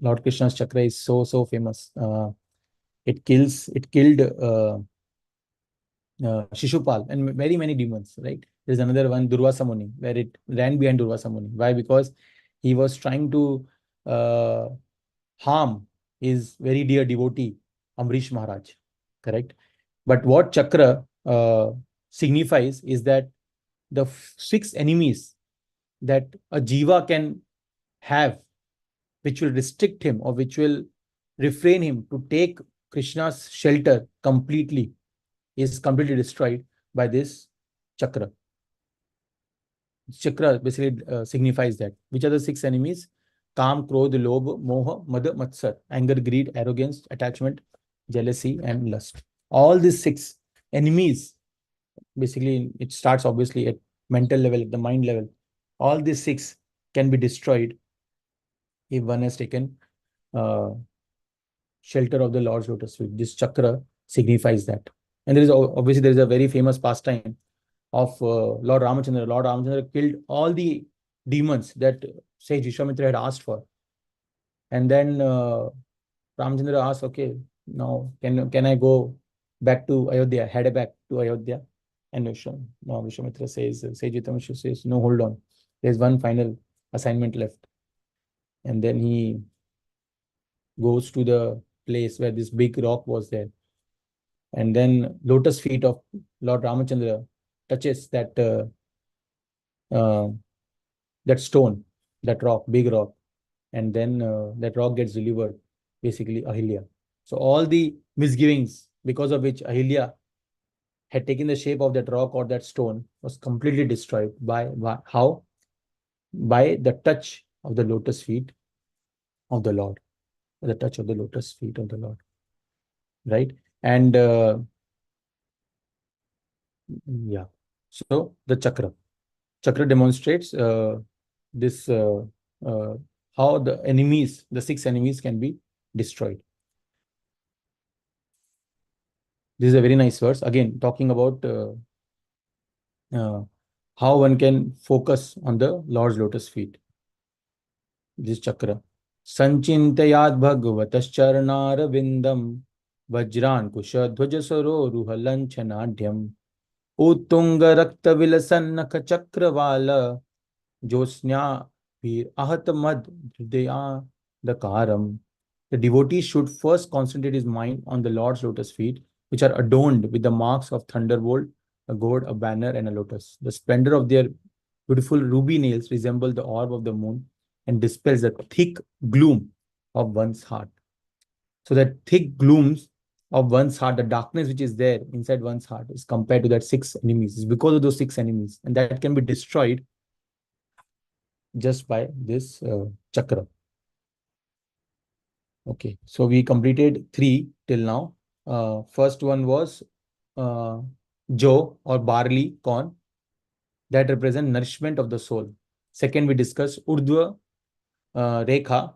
Speaker 1: Lord Krishna's Chakra is so famous. It killed Shishupal and many demons, right? There's another one, Durvasa Muni, where it ran behind Durvasa Muni. Why? Because he was trying to harm his very dear devotee, Amrish Maharaj, correct? But what Chakra signifies is that the 6 enemies that a jiva can have, which will restrict him or which will refrain him to take Krishna's shelter completely, is completely destroyed by this chakra. Chakra basically signifies that. Which are the 6 enemies? Kam, Krodh, Lobh, Moha, Mada, Matsar. Anger, greed, arrogance, attachment, jealousy, and lust. All these 6 enemies, basically, it starts obviously at mental level, at the mind level. All these 6 can be destroyed if one has taken shelter of the Lord's lotus feet. This chakra signifies that. And there is a very famous pastime of Lord Ramachandra. Lord Ramachandra killed all the demons that Sage Vishwamitra had asked for. And then Ramchandra asked, okay, now can I go back to Ayodhya, head back to Ayodhya? And Vishwamitra says, Sage Utamashu says, no, hold on. There's one final assignment left. And then he goes to the place where this big rock was there. And then lotus feet of Lord Ramachandra touches uh, that stone, that rock, big rock. And then that rock gets delivered, basically Ahilya. So all the misgivings because of which Ahilya had taken the shape of that rock or that stone was completely destroyed by how? By the touch of the lotus feet of the Lord, the touch of the lotus feet of the Lord, right? And yeah, so the chakra demonstrates this uh, how the enemies, the 6 enemies, can be destroyed. This is a very nice verse, again talking about uh, how one can focus on the Lord's lotus feet. This chakra. Sanchintayat bhagavatascharanara vindam vajran kushadhvajasaro ruhalanchanadyam uttunga rakta vilasannaka chakravala josnya vir ahatamad hridaya dakaram. The devotee should first concentrate his mind on the Lord's lotus feet, which are adorned with the marks of thunderbolt, a gourd, a banner, and a lotus. The splendor of their beautiful ruby nails resemble the orb of the moon and dispels the thick gloom of one's heart. So that thick glooms of one's heart, the darkness which is there inside one's heart, is compared to that 6 enemies. It's because of those 6 enemies, and that can be destroyed just by this chakra. Okay, so we completed 3 till now. First one was jo or barley corn, that represent nourishment of the soul. Second, we discussed urdhva rekha,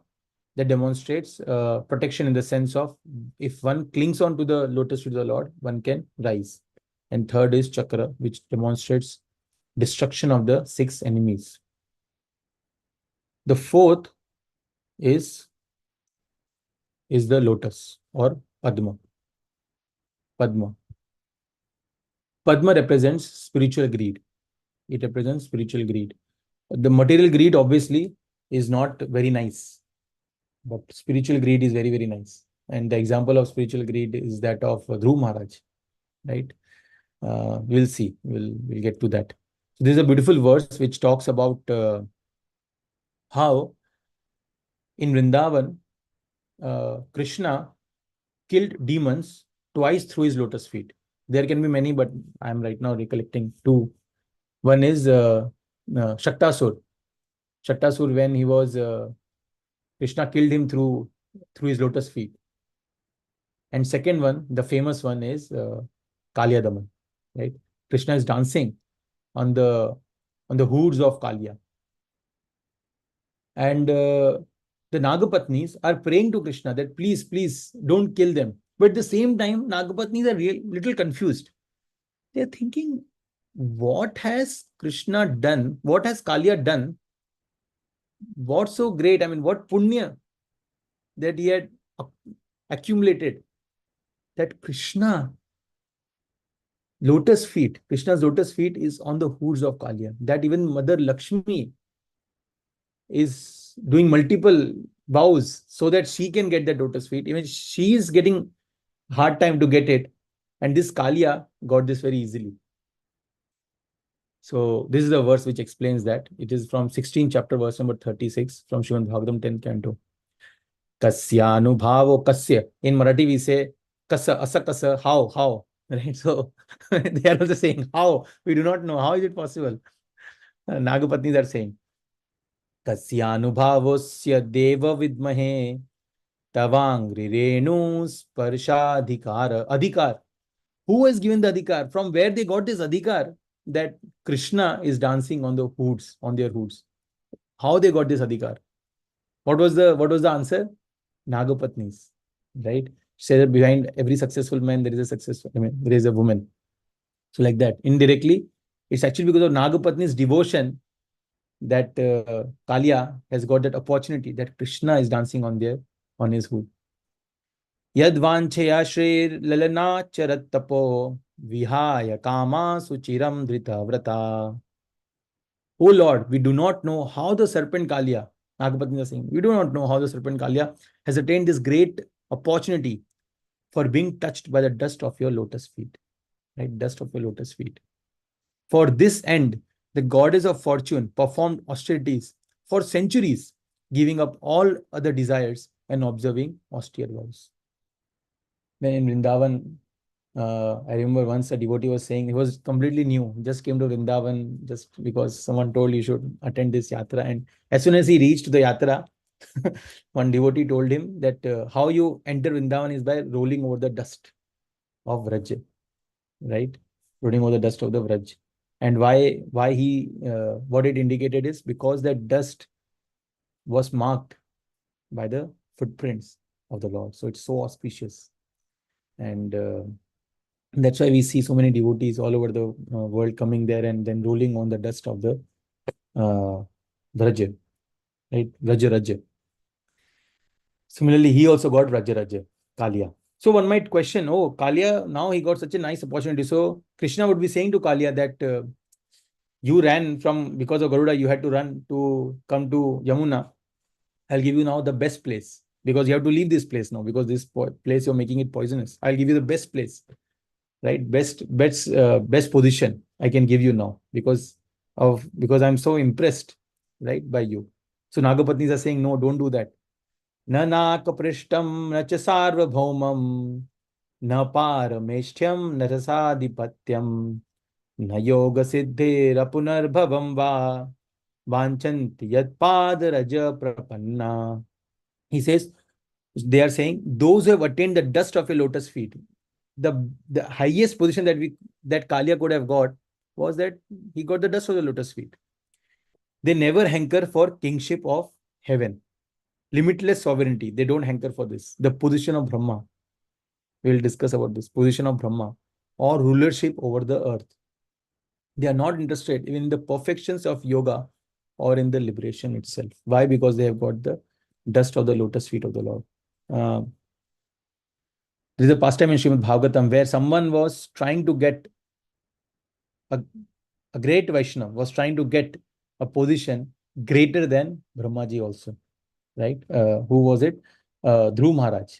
Speaker 1: that demonstrates protection in the sense of if one clings on to the lotus feet of the Lord, one can rise. And third is chakra, which demonstrates destruction of the 6 enemies. The fourth is the lotus or Padma. Padma. Padma represents spiritual greed. It represents spiritual greed. The material greed obviously is not very nice, but spiritual greed is very, very nice. And the example of spiritual greed is that of Dhruv Maharaj, right? We'll see. We'll get to that. So this is a beautiful verse which talks about how in Vrindavan, Krishna killed demons twice through his lotus feet. There can be many, but I'm right now recollecting 2. One is Shaktasur. Shaktasur, when he was Krishna killed him through his lotus feet. And second one, the famous one, is Kalia Daman, right? Krishna is dancing on the hoods of Kalia, and the Nagapatnis are praying to Krishna that please don't kill them. But at the same time, Nagapatnis are little confused. They're thinking, what has Krishna done? What has Kalia done? What's so great? I mean, what punya that he had accumulated, that Krishna's lotus feet is on the hoods of Kalia. That even Mother Lakshmi is doing multiple vows so that she can get that lotus feet. Even she is getting hard time to get it. And this Kalia got this very easily. So this is a verse which explains that. It is from 16th chapter, verse number 36, from Srimad Bhagavatam 10th canto. Kasyanubhavo kasya. In Marathi we say kasa, asa kasa, how. Right? So they are also saying how. We do not know. How is it possible? Nagapatnis are saying Kasyanubhavosya deva vidmahe tavangri renu sparshadhikara. Adhikar. Who has given the adhikar? From where they got this adhikar that Krishna is dancing on the hoods, on their hoods? How they got this adhikar? What was the answer? Nagapatnis, right? Say that behind every successful man there is there is a woman. So like that, indirectly, it's actually because of Nagapatni's devotion that Kalia has got that opportunity that Krishna is dancing on his hood. Yadvanchaya Shrir Lalana Charattapo Vihaya Kama Suchiram Drita Vrata. Oh Lord, we do not know how the serpent Kalia, Nagapatni is saying, we do not know how the serpent Kalia has attained this great opportunity for being touched by the dust of your lotus feet. Right? Dust of your lotus feet. For this end, the goddess of fortune performed austerities for centuries, giving up all other desires and observing austere vows. When in Vrindavan, I remember once a devotee was saying, he was completely new, just came to Vrindavan just because someone told you should attend this yatra. And as soon as he reached the yatra, one devotee told him that how you enter Vrindavan is by rolling over the dust of Vraj, right? Rolling over the dust of the Vraj. And why he, what it indicated is because that dust was marked by the footprints of the Lord. So it's so auspicious. And that's why we see so many devotees all over the world coming there and then rolling on the dust of the Vraja, right? Vraja Raja. Similarly, he also got Vraja Raja, Kalia. So one might question, oh, Kalia, now he got such a nice opportunity. So Krishna would be saying to Kalia that you ran from, because of Garuda, you had to run to come to Yamuna. I'll give you now the best place because you have to leave this place now because this place you're making it poisonous. I'll give you the best place, right? Best position I can give you now because I'm so impressed, right, by you. So Nagapatnis are saying, no, don't do that. Na nakaprishtam na cha sarvabhaumam na parameshthyam na rasadhipatyam na yoga siddhirapunarbhavam va vanchanti yat padaraja prapanna. He says, they are saying, those who have attained the dust of a lotus feet, the highest position that Kalia could have got was that he got the dust of the lotus feet. They never hanker for kingship of heaven, limitless sovereignty. They don't hanker for this. The position of Brahma. We will discuss about this position of Brahma or rulership over the earth. They are not interested even in the perfections of yoga or in the liberation itself. Why? Because they have got the dust of the lotus feet of the Lord. There is a pastime in Srimad Bhagavatam where someone was trying to get a great Vaishnava was trying to get a position greater than Brahmaji also, right? Who was it? Dhruv Maharaj.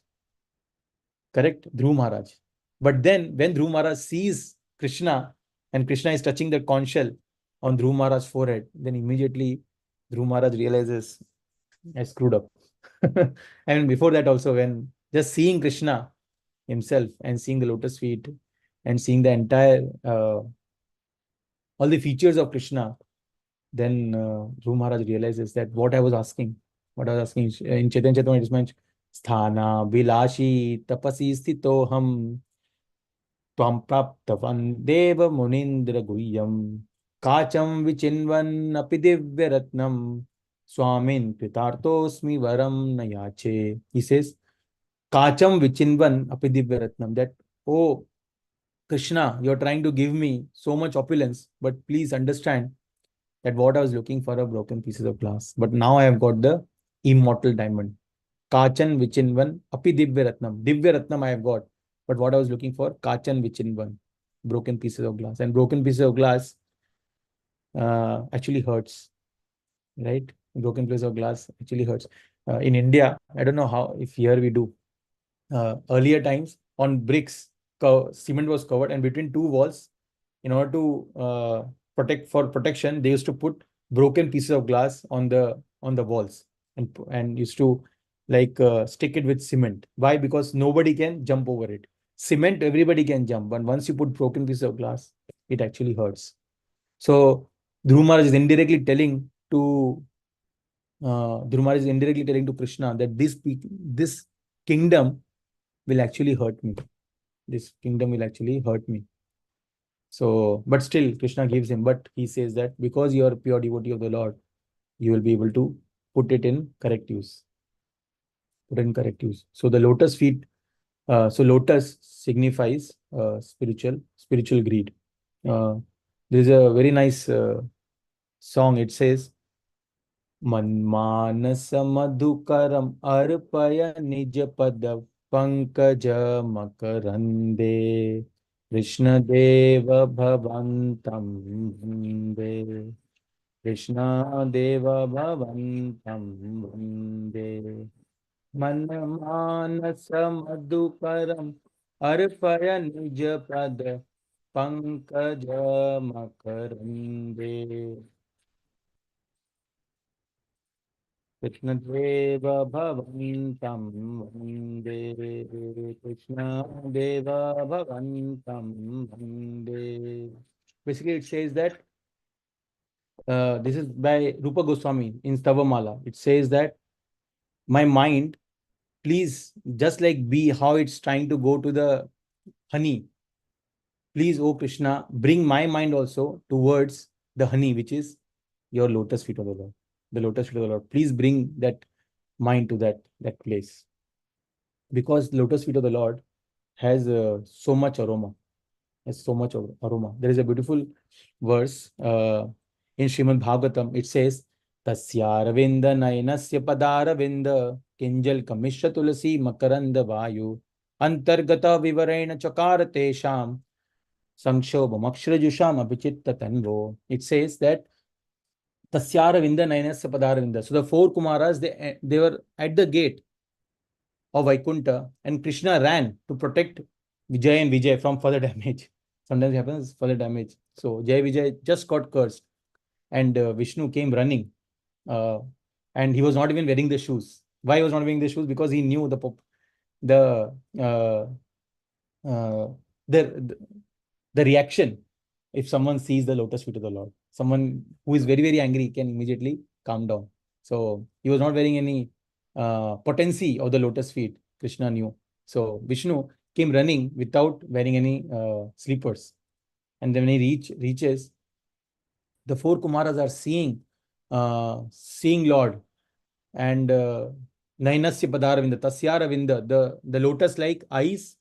Speaker 1: Correct? Dhruv Maharaj. But then when Dhruv Maharaj sees Krishna and Krishna is touching the conch shell on Dhruv Maharaj's forehead, then immediately Dhruv Maharaj realizes I screwed up. And before that also, when just seeing Krishna himself and seeing the lotus feet and seeing the entire all the features of Krishna, then Dhruv Maharaj realizes that what I was asking in Chaitanya Chaitanya, it is mentioned, Sthana Bilashi Tapasi Sthito Ham Tvam Praptavan Deva Munindra Guhyam Kacham Vichinvan Apidivya Ratnam Swamin Kritartosmi Varam Nayache. He says, Kacham Vichinvan Apidivya Ratnam, that, oh Krishna, you're trying to give me so much opulence, but please understand that what I was looking for are broken pieces of glass. But now I have got the immortal diamond. Kachan Vichinvan Api Divya Ratnam. Divya Ratnam I have got. But what I was looking for, Kachan Vichinvan. Broken pieces of glass. And broken pieces of glass actually hurts. Right? Broken pieces of glass actually hurts. In India, I don't know how, if here we do. Earlier times, on bricks, cement was covered, and between two walls, in order to protection, they used to put broken pieces of glass on the walls and used to like stick it with cement. Why? Because nobody can jump over it. Cement, everybody can jump, but once you put broken pieces of glass, it actually hurts. So Dhruv Maharaj is indirectly telling to Dhruv Maharaj is indirectly telling to Krishna that this kingdom will actually hurt me. This kingdom will actually hurt me. So, but still, Krishna gives him. But he says that because you are a pure devotee of the Lord, you will be able to put it in correct use. Put it in correct use. So the lotus feet. So lotus signifies spiritual greed. There is a very nice song. It says, मन्मानसमधुकरम् अर्पय निजपद पंकजमकरन्दे Krishnadeva भवन्तं वन्दे कृष्णदेव भवन्तं वन्दे मन्मानसमधुकरम् अर्पय निजपद पंकजमकरन्दे कृष्णदेव भवन्तं वन्दे कृष्णदेव भवन्तं वन्दे. Basically, it says that this is by Rupa Goswami in Stavamala. It says that my mind, please, just like bee, how it's trying to go to the honey, please, O Krishna, bring my mind also towards the honey, which is your lotus feet of the Lord. The lotus feet of the Lord. Please bring that mind to that place. Because lotus feet of the Lord has so much aroma, There is a beautiful verse in Srimad Bhagavatam. It says, Tasyaravinda nayanasya padaravinda kinjal kamishya tulasi makaranda vayu antargata vivarena chakara tesham sanshobham aksharajusham abhichitta tanvo. It says that Tasyaravinda nayanasya padaravinda. So the four Kumaras, they were at the gate of Vaikunta, and Krishna ran to protect Vijay and Vijay from further damage. Sometimes it happens further damage. So Jay Vijay just got cursed, and Vishnu came running, uh, and he was not even wearing the shoes. Why he was not wearing the shoes? Because he knew the uh, uh, the the reaction if someone sees the lotus feet of the Lord. Someone who is very angry can immediately calm down. So he was not wearing any potency of the lotus feet. Krishna knew. So Vishnu came running without wearing any slippers. And then when he reaches, the four Kumaras are seeing Lord, and Nainasya Padaravinda, Tasyaravinda, the lotus like eyes,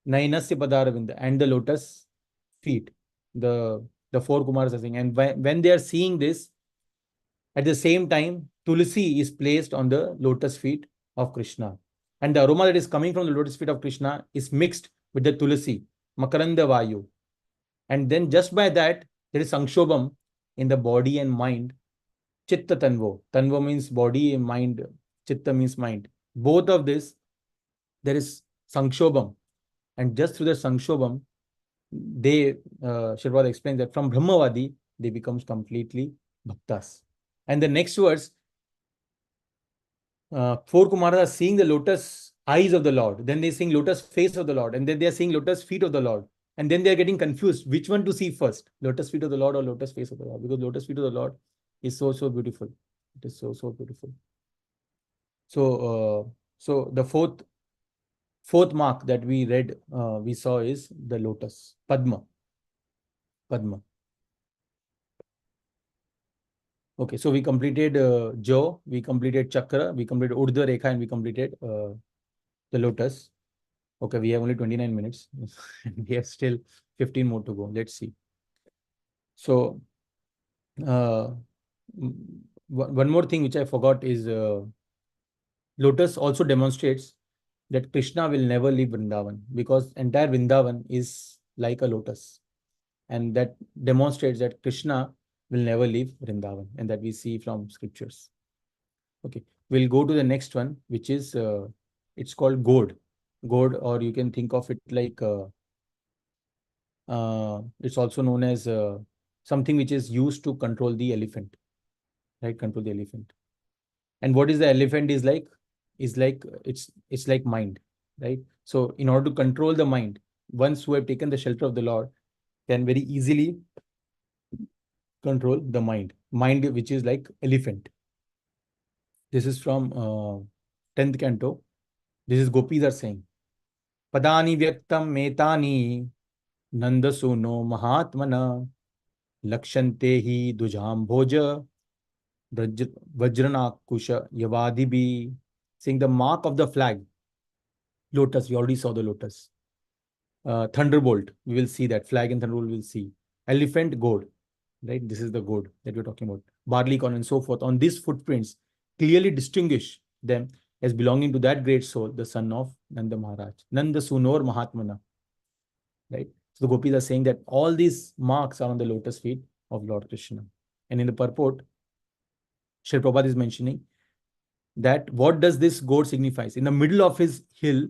Speaker 1: Nainasya Padaravinda, and the lotus feet. The four Kumaras are seeing. And when they are seeing this, at the same time, Tulsi is placed on the lotus feet of Krishna. And the aroma that is coming from the lotus feet of Krishna is mixed with the Tulsi, Makaranda Vayu. And then just by that, there is Sanshobham in the body and mind. Chitta Tanvo. Tanvo means body and mind. Chitta means mind. Both of this, there is Sanshobham. And just through the Sanshobham, they, Shirvad explains that from Brahmavadi, they become completely Bhaktas. And the next verse, four Kumaras are seeing the lotus eyes of the Lord. Then they seeing lotus face of the Lord. And then they are seeing lotus feet of the Lord. And then they are getting confused which one to see first, lotus feet of the Lord or lotus face of the Lord. Because lotus feet of the Lord is so beautiful. It is so beautiful. So the fourth mark that we read, we saw is the lotus, Padma. Okay, so we completed Jo, we completed Chakra, we completed Urdhva Rekha, and we completed the lotus. Okay, we have only 29 minutes. We have still 15 more to go. Let's see. So, one more thing which I forgot is lotus also demonstrates that Krishna will never leave Vrindavan, because entire Vrindavan is like a lotus. And that demonstrates that Krishna will never leave Vrindavan, and that we see from scriptures. Okay, we'll go to the next one, which is it's called gourd. Gourd, or you can think of it like it's also known as something which is used to control the elephant, right? Control the elephant. And what is the elephant is like? Is like it's like mind, right? So in order to control the mind, ones who have taken the shelter of the Lord can very easily control the mind which is like elephant. This is from 10th canto. This is gopis are saying, Padani vyaktam metani nandasuno mahatmana lakshante hi dujam bhoja vajranakusha yavadibi. Saying the mark of the flag, lotus, we already saw the lotus. Thunderbolt, we will see that. Flag and thunderbolt we will see. Elephant, gourd, right? This is the gourd that we're talking about. barley corn, and so forth, on these footprints clearly distinguish them as belonging to that great soul, the son of Nanda Maharaj, Nanda Sunor Mahatmana. Right? So the gopis are saying that all these marks are on the lotus feet of Lord Krishna. And in the purport, Srila Prabhupada is mentioning that what does this goat signifies? In the middle of his heel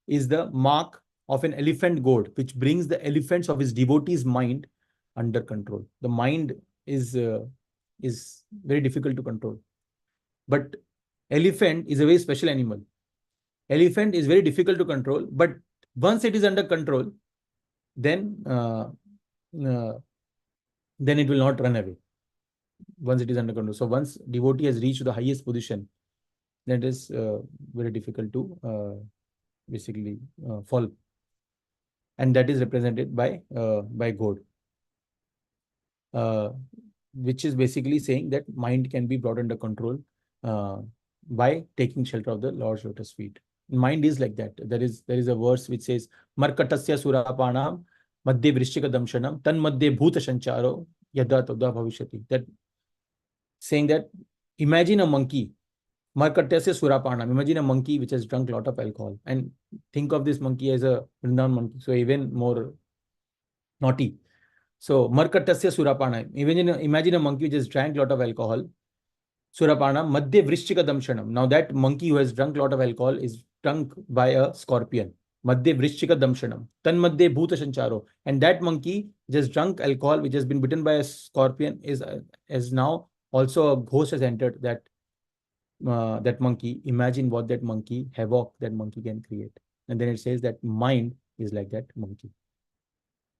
Speaker 1: is the mark of an elephant goad, which brings the elephants of his devotees' mind under control. The mind is very difficult to control. But elephant is a very special animal. Elephant is very difficult to control, but once it is under control, then it will not run away. Once it is under control. So once devotee has reached the highest position, then it is very difficult to basically fall. And that is represented by God. Which is basically saying that mind can be brought under control by taking shelter of the Lord's lotus feet. Mind is like that. There is a verse which says, Markatasya surapanam madhye vrishchika damshanam tan madhye bhuta sancharo yada tadha bhavishyati. That saying that imagine a monkey, Markatasya surapanam, imagine a monkey which has drunk a lot of alcohol, and think of this monkey as a Vrindavan monkey, so even more naughty. So, Markatasya Surapana. Imagine a monkey which has drank a lot of alcohol. Surapana, Madhya Vrishchika Damshanam. Now, that monkey who has drunk a lot of alcohol is drunk by a scorpion. Madhya Vrishchika Damshanam. Tan Madhya Bhuta Sancharo. And that monkey just drunk alcohol, which has been bitten by a scorpion, is now also a ghost has entered that monkey. Imagine what that monkey, havoc that monkey can create. And then it says that mind is like that monkey.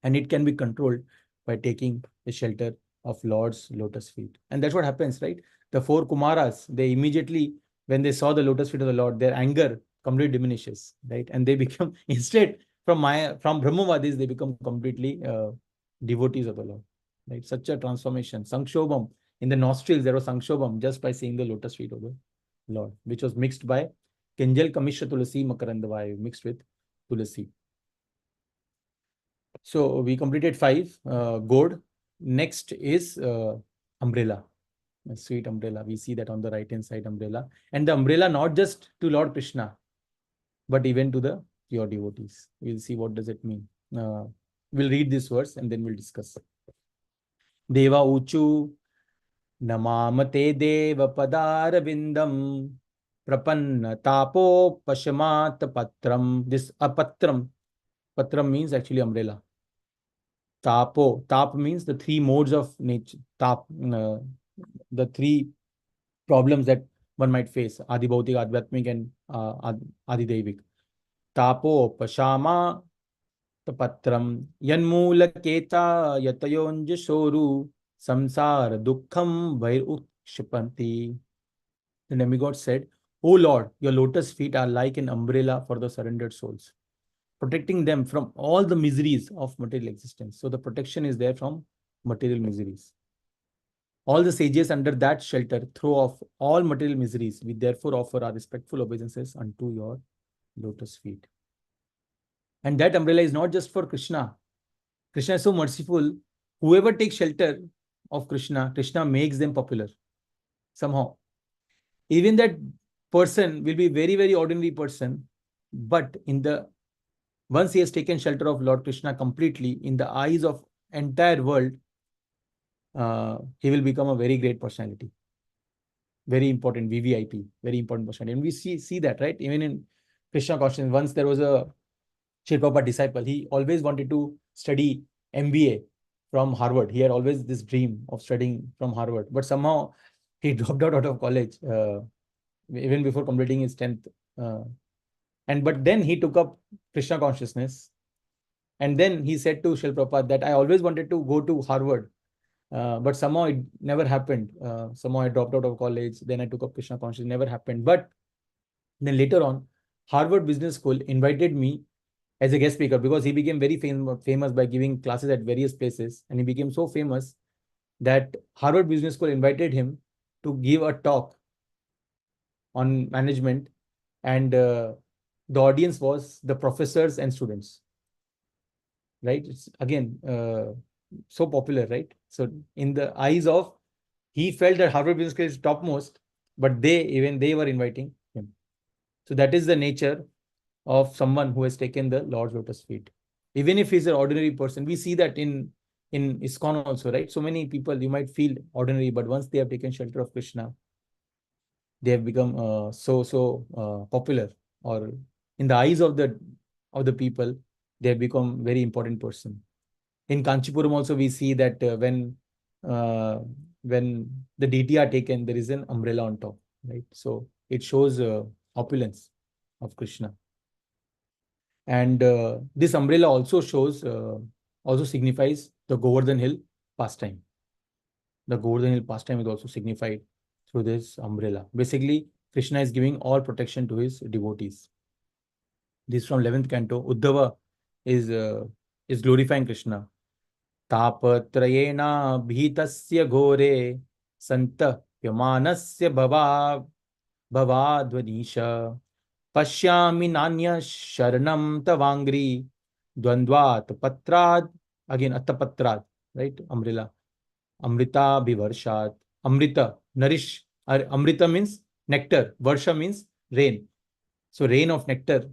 Speaker 1: And it can be controlled by taking the shelter of Lord's lotus feet. And that's what happens, right? The four Kumaras, they immediately, when they saw the lotus feet of the Lord, their anger completely diminishes, right? And they become, instead, from Brahmavadis, they become completely devotees of the Lord, right? Such a transformation. Sankshobham, in the nostrils, there was Sankshobham just by seeing the lotus feet of the Lord, which was mixed by Kenjal Kamishra Tulasi Makarandavayu, mixed with Tulasi. So we completed 5, gourd. Next is umbrella, a sweet umbrella. We see that on the right hand side, umbrella. And the umbrella not just to Lord Krishna, but even to the pure devotees. We'll see what does it mean. We'll read this verse and then we'll discuss. Deva uchu namamate deva padara vindam prapanna tapo pashamat patram. This apatram, patram means actually umbrella. Tapo. Tap means the 3 modes of nature. Tap, the 3 problems that one might face. Adi Bhautik, Adhyatmik, and Adi Devik. Tapo, Pashama, Tapatram, Yanmula Keta, Yatayonja Soru, Samsara, Dukkham, Vair Ukshipanti. The demigod said, O Lord, your lotus feet are like an umbrella for the surrendered souls, protecting them from all the miseries of material existence. So the protection is there from material miseries. All the sages under that shelter throw off all material miseries. We therefore offer our respectful obeisances unto your lotus feet. And that umbrella is not just for Krishna. Krishna is so merciful. Whoever takes shelter of Krishna, Krishna makes them popular somehow. Even that person will be very, very ordinary person, but once he has taken shelter of Lord Krishna completely, in the eyes of entire world, he will become a very great personality. Very important VVIP, very important personality. And we see that, right? Even in Krishna consciousness, once there was a Srila disciple, he always wanted to study MBA from Harvard. He had always this dream of studying from Harvard, but somehow he dropped out of college even before completing his 10th. But then he took up Krishna consciousness. And then he said to Srila Prabhupada that I always wanted to go to Harvard, but somehow it never happened. Somehow I dropped out of college. Then I took up Krishna consciousness. Never happened. But then later on, Harvard Business School invited me as a guest speaker because he became very famous by giving classes at various places. And he became so famous that Harvard Business School invited him to give a talk on management. And the audience was the professors and students. Right? It's again so popular, right? So in the eyes of He felt that Harvard Business School is topmost, but even they were inviting him. So that is the nature of someone who has taken the Lord's lotus feet. Even if he's an ordinary person, we see that in ISKCON also, right? So many people, you might feel ordinary, but once they have taken shelter of Krishna, they have become so popular, or in the eyes of the people, they have become very important person. In Kanchipuram also, we see that uh, when the deity are taken, there is an umbrella on top, right? So it shows opulence of Krishna. And this umbrella also signifies the Govardhan Hill pastime. The Govardhan Hill pastime is also signified through this umbrella. Basically, Krishna is giving all protection to his devotees. This is from 11th canto. Uddhava is glorifying Krishna. तापत्रयेण भीतस्य घोरे सन्तप्यमानस्य भवाध्वनीश पश्यामि नान्य शरणं तवांग्री द्वन्द्वात् पत्रात्. Again attapatrat, right? Umbrella. Amrita bhivarshat. Amrita, nourish. Amrita means nectar, varsha means rain. So rain of nectar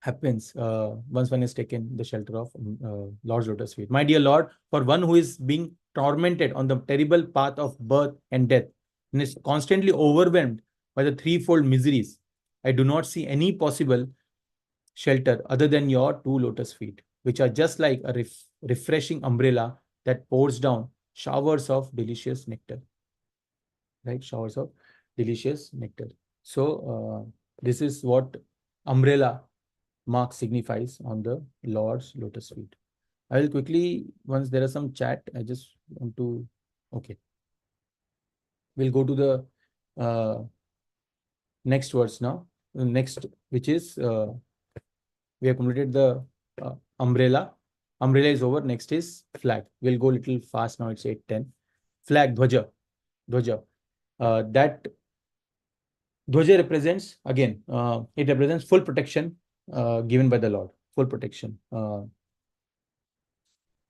Speaker 1: happens once one is taken the shelter of Lord's lotus feet. My dear Lord, for one who is being tormented on the terrible path of birth and death and is constantly overwhelmed by the threefold miseries, I do not see any possible shelter other than your two lotus feet, which are just like a refreshing umbrella that pours down showers of delicious nectar. Right? Showers of delicious nectar. So, this is what umbrella mark signifies on the Lord's lotus feet. I will quickly, once there is some chat, I just want to, okay. We'll go to the next words now. The next, which is, we have completed the umbrella. Umbrella is over. Next is flag. We'll go a little fast now. It's 8:10. Flag, dhwaja. Dhwaja. That dhwaja represents, again, it represents full protection given by the Lord. Full protection.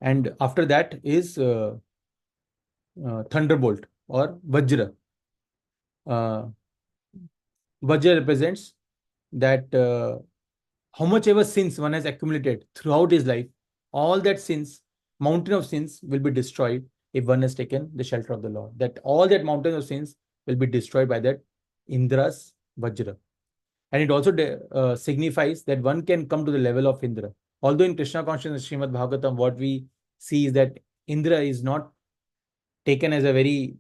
Speaker 1: And after that is thunderbolt or vajra. Vajra represents that how much ever sins one has accumulated throughout his life, all that sins, mountain of sins will be destroyed if one has taken the shelter of the Lord. That all that mountain of sins will be destroyed by that Indra's vajra. And it also signifies that one can come to the level of Indra. Although in Krishna consciousness, Srimad Bhagavatam, what we see is that Indra is not taken as a very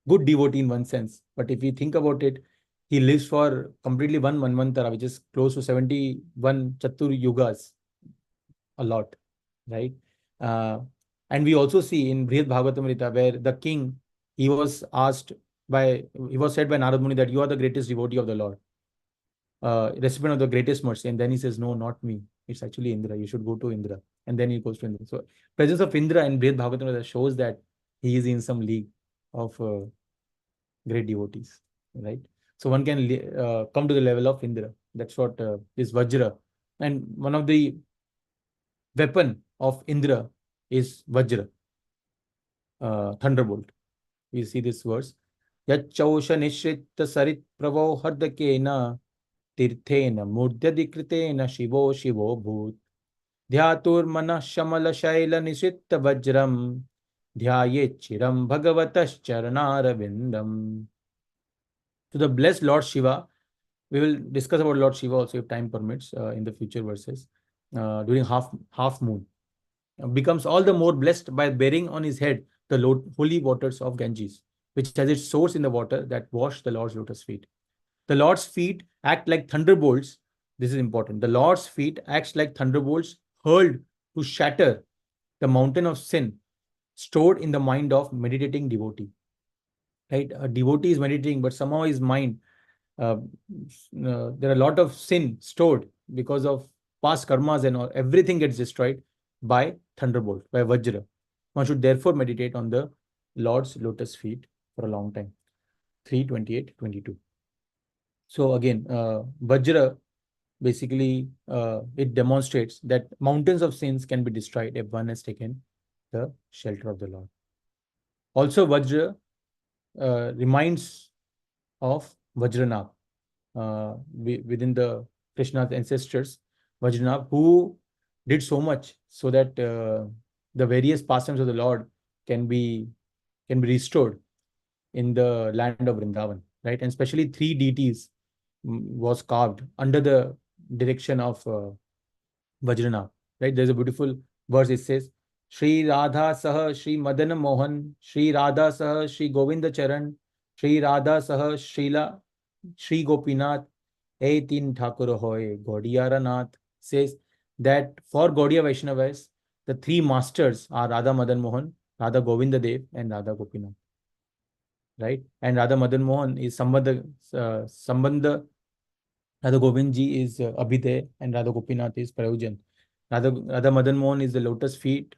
Speaker 1: good devotee in one sense. But if you think about it, he lives for completely one Manvantara, which is close to 71 Chatur Yugas, a lot, right? And we also see in Brihad Bhagavatamrita, where the king, he was said by Narad Muni that you are the greatest devotee of the Lord, recipient of the greatest mercy. And then he says, no, not me. It's actually Indra. You should go to Indra. And then he goes to Indra. So presence of Indra in Brihad Bhagavatamrita shows that he is in some league of great devotees, right? So one can come to the level of Indra. That's what is Vajra. And one of the weapon of Indra is Vajra, thunderbolt. We see this verse. Yachausha nishritta sarit pravo hardakena tirthena murdyadikritena shivo shivo bhut. Dhyatur mana shamala shaila nishritta vajram. Dhyayet chiram bhagavatas charanarvindam. To the blessed Lord Shiva, we will discuss about Lord Shiva also if time permits in the future verses during half moon. Becomes all the more blessed by bearing on his head the holy waters of Ganges, which has its source in the water that wash the Lord's lotus feet. The Lord's feet act like thunderbolts. This is important. The Lord's feet acts like thunderbolts hurled to shatter the mountain of sin stored in the mind of meditating devotee. Right? A devotee is meditating, but somehow his mind, there are a lot of sin stored because of past karmas and all. Everything gets destroyed by thunderbolt, by vajra. One should therefore meditate on the Lord's lotus feet for a long time. 3:28, 22. So again, vajra, basically, it demonstrates that mountains of sins can be destroyed if one has taken the shelter of the Lord. Also, Vajra reminds of Vajranab within the Krishna's ancestors, Vajranab, who did so much so that the various pastimes of the Lord can be restored in the land of Vrindavan, right? And especially three deities was carved under the direction of Vajrana, right? There's a beautiful verse. It says, Shri Radha Saha Shri Madan Mohan, Shri Radha Saha Shri Govinda Charan, Shri Radha Saha Srila Shri Gopinath, Hey Tin Thakur Hoy, Gaudiyara Nath, says that for Gaudiya Vaishnavas, the three masters are Radha Madan Mohan, Radha Govinda Dev, and Radha Gopinath, right? And Radha Madan Mohan is Sambandha, Radha Govind ji is Abhiday, and Radha Gopinath is Prayojan. Radha Madan Mohan is the lotus feet,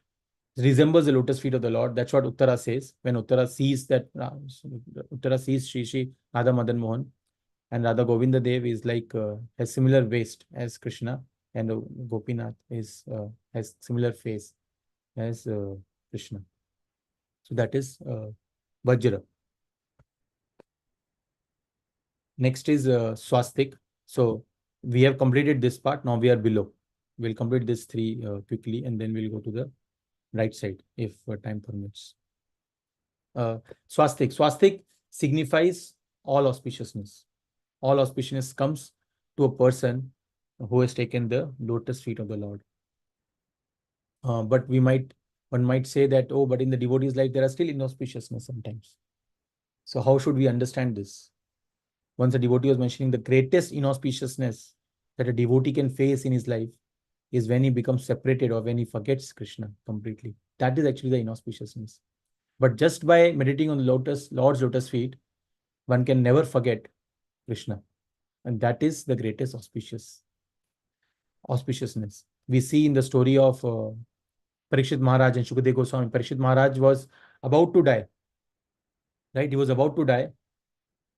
Speaker 1: resembles the lotus feet of the Lord. That's what Uttara says. When Uttara sees that, Uttara sees Shri Radha Madan Mohan, and Radha Govinda Dev is like has similar waist as Krishna, and Gopinath is has similar face as Krishna. So that is Vajra. Next is swastik. So we have completed this part. Now we are below. We'll complete this three quickly, and then we'll go to the right side if time permits. Swastik. Swastik signifies all auspiciousness. All auspiciousness comes to a person who has taken the lotus feet of the Lord. But one might say that, oh, but in the devotee's life, there are still inauspiciousness sometimes. So how should we understand this? Once a devotee was mentioning the greatest inauspiciousness that a devotee can face in his life is when he becomes separated or when he forgets Krishna completely. That is actually the inauspiciousness. But just by meditating on the Lord's lotus feet, one can never forget Krishna. And that is the greatest auspiciousness. We see in the story of Parikshit Maharaj and Shukadeva Goswami. Parikshit Maharaj was about to die, right? He was about to die.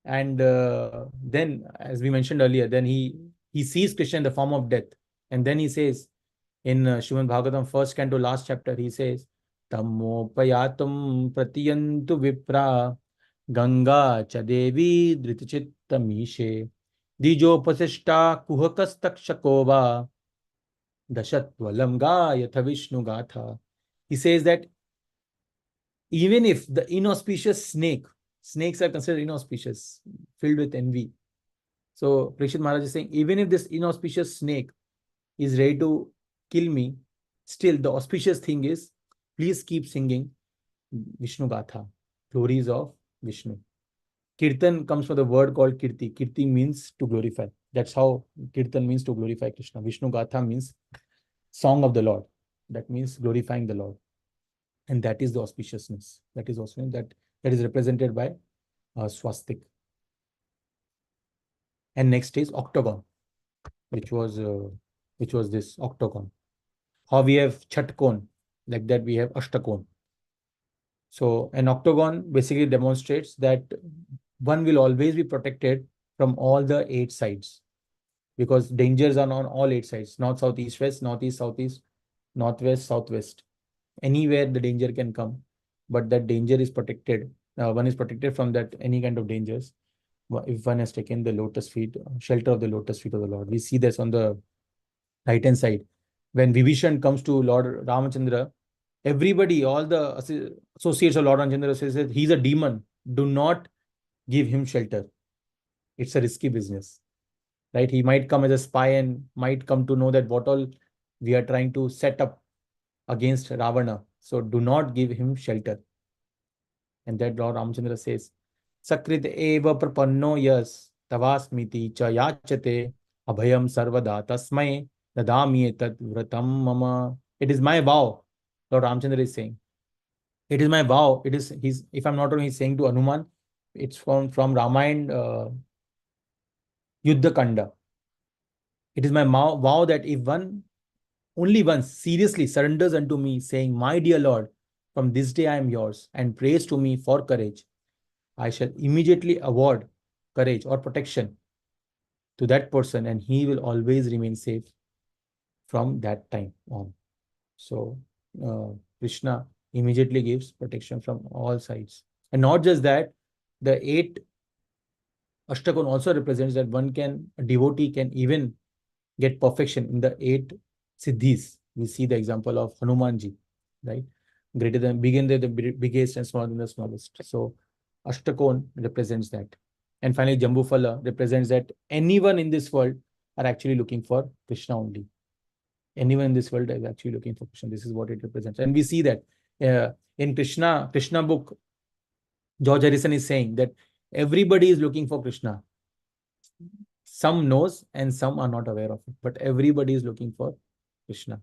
Speaker 1: And then, as we mentioned earlier, then he sees Krishna in the form of death. And then he says, in Srimad Bhagavatam, first canto, last chapter, he says, Tammopayatum pratiyantu vipra Ganga chadevi dritachitamishe Dijopasishta kuhakastakshakova Dashatvalam yatha Vishnu gatha. He says that even if the inauspicious snakes are considered inauspicious, filled with envy. So Parikshit Maharaj is saying, even if this inauspicious snake is ready to kill me, still the auspicious thing is, please keep singing Vishnu Gatha, glories of Vishnu. Kirtan comes from the word called Kirti. Kirti means to glorify. That's how Kirtan means to glorify Krishna. Vishnu Gatha means song of the Lord. That means glorifying the Lord. And that is the auspiciousness. That is auspiciousness that is represented by swastik. And next is octagon, which was this octagon. How we have chatkon, like that we have ashtakon. So an octagon basically demonstrates that one will always be protected from all the 8 sides, because dangers are on all 8 sides: north, south, east, west, northeast, southeast, northwest, southwest. Anywhere the danger can come, but that danger is protected. One is protected from that any kind of dangers if one has taken the lotus feet, shelter of the lotus feet of the Lord. We see this on the right hand side. When Vibhishan comes to Lord Ramachandra, everybody, all the associates of Lord Ramachandra says that he's a demon. Do not give him shelter. It's a risky business, right? He might come as a spy and might come to know that what all we are trying to set up against Ravana. So do not give him shelter. And that Lord Ramachandra says, Sakrit eva prapanno yas tavasmiti cha yachate abhayam sarvada tasmai dadami etat vratam mama. It is my vow, Lord Ramachandra is saying. It is my vow. It is he's, if I'm not wrong, he's saying to Hanuman. It's from Ramayana Yuddha Kanda. It is my vow that if only one seriously surrenders unto me, saying, My dear Lord, from this day I am yours, and prays to me for courage, I shall immediately award courage or protection to that person, and he will always remain safe from that time on. So, Krishna immediately gives protection from all sides. And not just that, the 8 Ashtakon also represents that a devotee can even get perfection in the 8 siddhis. We see the example of Hanumanji, right? Greater than, begin the biggest and smaller than the smallest. So Ashtakon represents that. And finally, Jambufala represents that anyone in this world are actually looking for Krishna only. Anyone in this world is actually looking for Krishna. This is what it represents. And we see that in Krishna book, George Harrison is saying that everybody is looking for Krishna. Some knows and some are not aware of it, but everybody is looking for Krishna,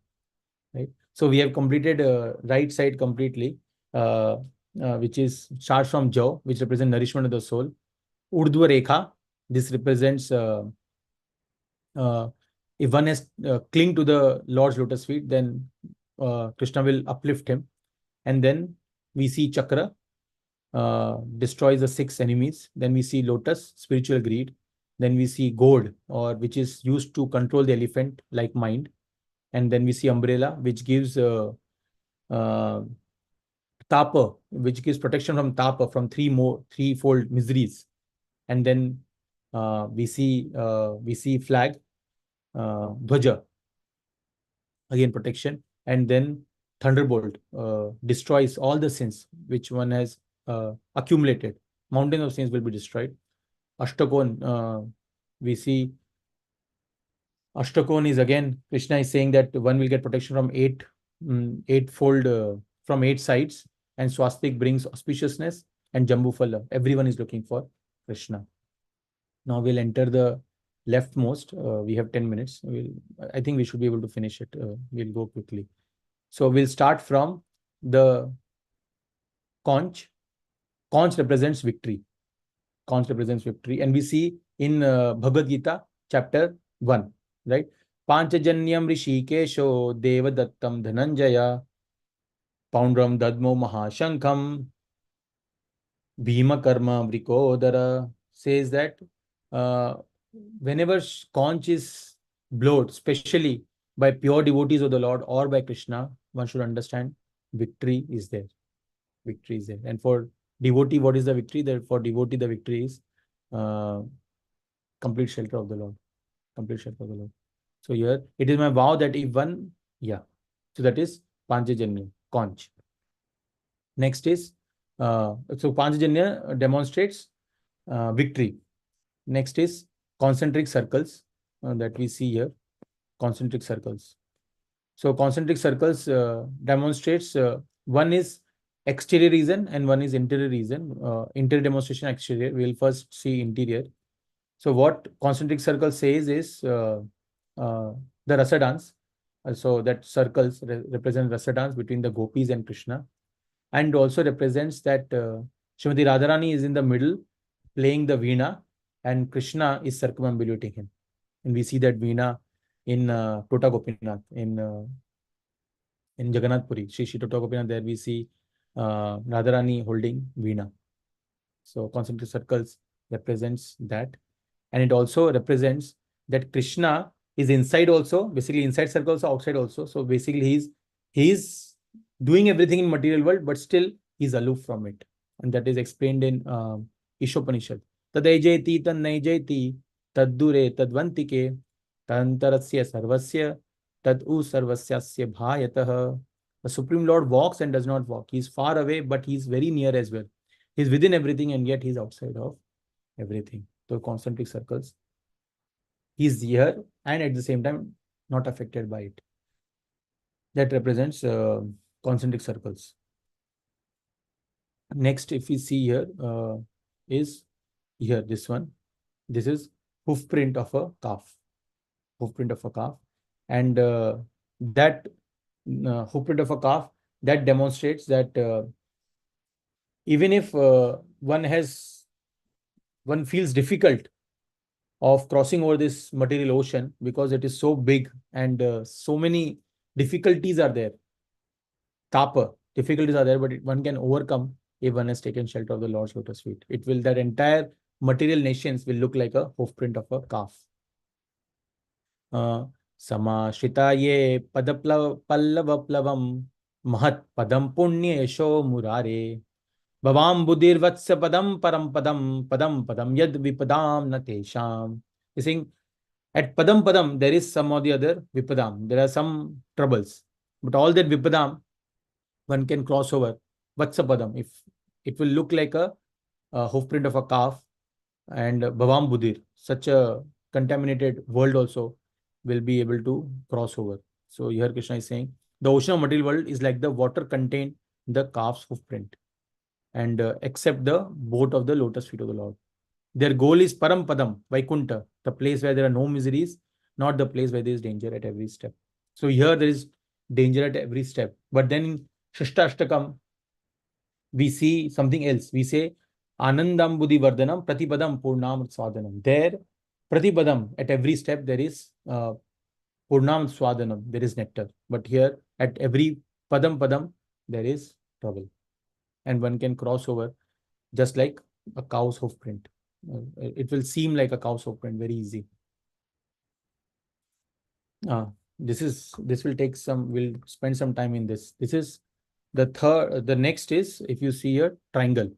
Speaker 1: right? So we have completed right side completely, which is starts from Jaw, which represents nourishment of the soul. Urdhva Rekha, this represents if one has cling to the Lord's lotus feet, then Krishna will uplift him. And then we see Chakra, destroys the 6 enemies. Then we see lotus, spiritual greed. Then we see gourd, or which is used to control the elephant like mind. And then we see umbrella, which gives tapa, which gives protection from tapa, from threefold miseries. And then we see flag, dhwaja, again protection. And then thunderbolt destroys all the sins which one has accumulated. Mountain of sins will be destroyed. Ashtakon, we see Ashtakon is again, Krishna is saying that one will get protection from eightfold, from 8 sides. And swastik brings auspiciousness. And Jambufala, everyone is looking for Krishna. Now we'll enter the leftmost. We have 10 minutes. I think we should be able to finish it. We'll go quickly. So we'll start from the conch. Conch represents victory. Conch represents victory. And we see in Bhagavad Gita, chapter 1, right? Panchajanyam Rishikesho Devadattam Dhananjaya Poundram Dadmo Mahashankham Bhima Karma Vrikodara, says that whenever conch is blowed, especially by pure devotees of the Lord or by Krishna, one should understand victory is there. Victory is there. And for devotee, what is the victory? For devotee, the victory is complete shelter of the Lord. Complete shelter of the Lord. So here, it is my vow that if one, so that is Panchajanya, conch. Next is, so Panchajanya demonstrates victory. Next is concentric circles that we see here. Concentric circles. So concentric circles demonstrates one is exterior reason and one is interior reason. Interior demonstration, exterior. We will first see interior. So what concentric circle says is the rasa dance. So that circles represent rasa dance between the gopis and Krishna, and also represents that Srimati Radharani is in the middle playing the veena and Krishna is circumambulating him. And we see that veena in Tota Gopinath, in Jagannath Puri, Shri Tota Gopinath. There we see Radharani holding veena. So concentric circles represents that. And it also represents that Krishna is inside also, basically inside circle also, outside also. So basically he's doing everything in material world, but still he's aloof from it. And that is explained in Ishopanishad. Tadajayati tannajayati taddure tadvantike tantarasya sarvasya tadu sarvasyasya bhayatah. The Supreme Lord walks and does not walk. He's far away, but he's very near as well. He's within everything and yet he's outside of everything. So concentric circles. He's here and at the same time not affected by it. That represents concentric circles. Next, if we see here, is here, this one. This is hoof print of a calf. Hoof print of a calf. And that hoof print of a calf, that demonstrates that even if one feels difficult of crossing over this material ocean because it is so big and so many difficulties are there. Tapa, difficulties are there, but one can overcome if one has taken shelter of the Lord's lotus feet. That entire material nations will look like a hoof print of a calf. Samashita ye pallava plavam Mahat padam punya yasho murare. Bhavam buddhir vatsa padam param padam padam padam yad vipadam natesham. He's saying at padam padam there is some or the other vipadam. There are some troubles. But all that vipadam one can cross over. Vatsa padam. If it will look like a hoof print of a calf, and Bhavam Budir, such a contaminated world also will be able to cross over. So here Krishna is saying the ocean of material world is like the water contained in the calf's footprint, and except the boat of the lotus feet of the Lord. Their goal is Param Padam, Vaikunta, the place where there are no miseries, not the place where there is danger at every step. So here there is danger at every step. But then in Shashta Ashtakam, we see something else. We say Anandam Buddhi Vardhanam Pratipadam Purnam Swadanam. There, Pratipadam, at every step, there is Purnam Swadanam, there is nectar. But here, at every Padam, there is trouble. And one can cross over just like a cow's hoof print. It will seem like a cow's hoof print, very easy. This will take some, we'll spend some time in this. This is the third, the next is, if you see here, triangle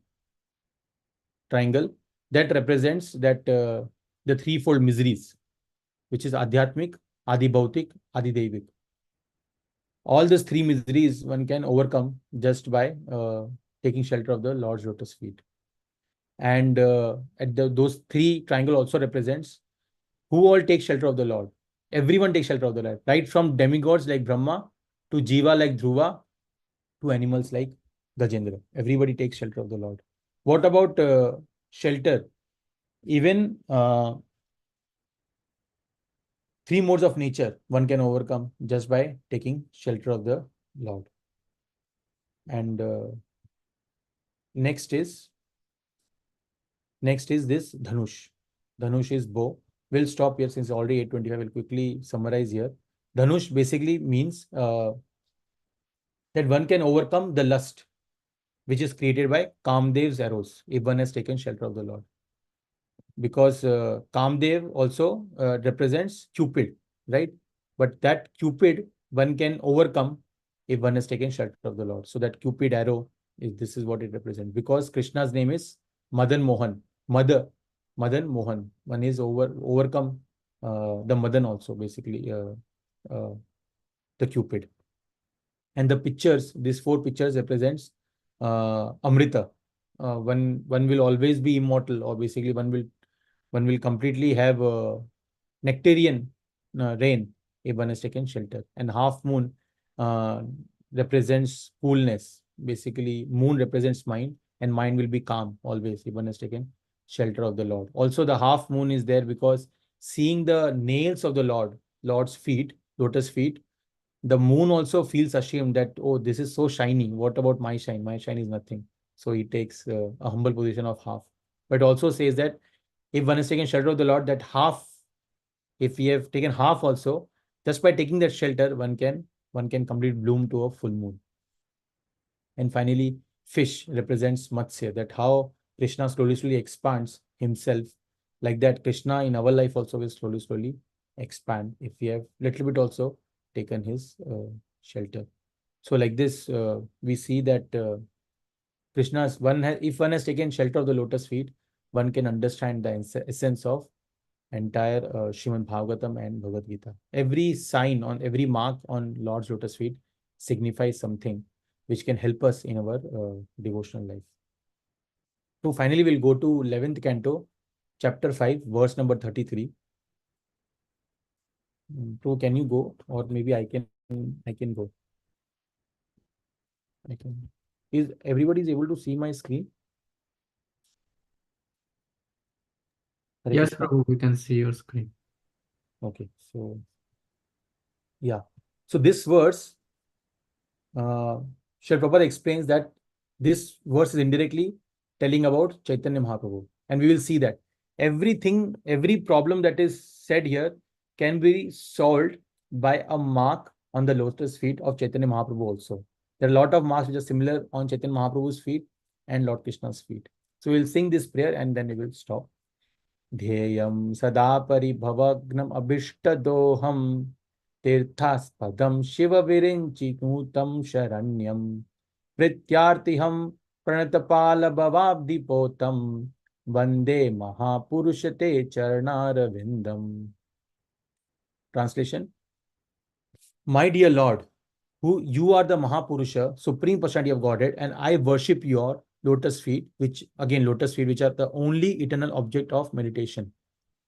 Speaker 1: that represents that the threefold miseries, which is Adhyatmic, Adi Bhautik, Adi Devik. All these three miseries one can overcome just by taking shelter of the Lord's lotus feet. And those three triangle also represents who all take shelter of the Lord. Everyone takes shelter of the Lord, right from demigods like Brahma to Jiva like Dhruva to animals like Gajendra. Everybody takes shelter of the Lord. What about shelter? Even three modes of nature one can overcome just by taking shelter of the Lord. And next is this Dhanush. Dhanush is bow. We'll stop here since already 8:25. We'll quickly summarize here. Dhanush basically means that one can overcome the lust which is created by Kamdev's arrows if one has taken shelter of the Lord. Because Kamdev also represents Cupid, right? But that Cupid one can overcome if one has taken shelter of the Lord. So that Cupid arrow this is what it represents. Because Krishna's name is Madan Mohan, Madan Mohan. One is overcome the Madan also, basically the Cupid. And the pictures, these four pictures represents Amrita. One will always be immortal, or basically one will completely have nectarian rain if one has taken shelter. And half moon uh, represents coolness. Basically, moon represents mind, and mind will be calm always if one has taken shelter of the Lord. Also, the half moon is there because seeing the nails of the Lord's feet, lotus feet, the moon also feels ashamed that, oh, this is so shiny. What about my shine? My shine is nothing. So he takes a humble position of half. But also says that if one is taken shelter of the Lord, that half, if we have taken half also, just by taking that shelter, one can complete bloom to a full moon. And finally, fish represents Matsya, that how Krishna slowly expands himself. Like that, Krishna in our life also will slowly expand if we have little bit also taken his shelter. So like this, we see that Krishna's if one has taken shelter of the lotus feet, one can understand the essence of entire Srimad Bhagavatam and Bhagavad Gita. Every sign on every mark on Lord's lotus feet signifies something which can help us in our devotional life. So finally, we'll go to 11th canto, chapter 5, verse number 33. So can you go, or maybe I can go. I can. Is everybody is able to see my screen? Hare
Speaker 2: Yes,
Speaker 1: Krishna.
Speaker 2: Prabhu, we can see your screen.
Speaker 1: Okay, so yeah. So this verse, Srila Prabhupada explains that this verse is indirectly telling about Chaitanya Mahaprabhu. And we will see that everything, every problem that is said here can be solved by a mark on the lotus feet of Chaitanya Mahaprabhu also. There are a lot of marks which are similar on Chaitanya Mahaprabhu's feet and Lord Krishna's feet. So we'll sing this prayer and then we will stop. Dhyeyam sada paribhavagnam abhishtadoham तीर्थास्पदं शिवविरिञ्चिनुतं शरण्यं प्रत्यार्तिहं प्रणतपालभवाब्धिपोतं वन्दे महापुरुष ते चरणारविन्दम्. Translation: My dear Lord, who you are the Mahapurusha, Supreme Personality of Godhead, and I worship your lotus feet, which again, lotus feet, which are the only eternal object of meditation.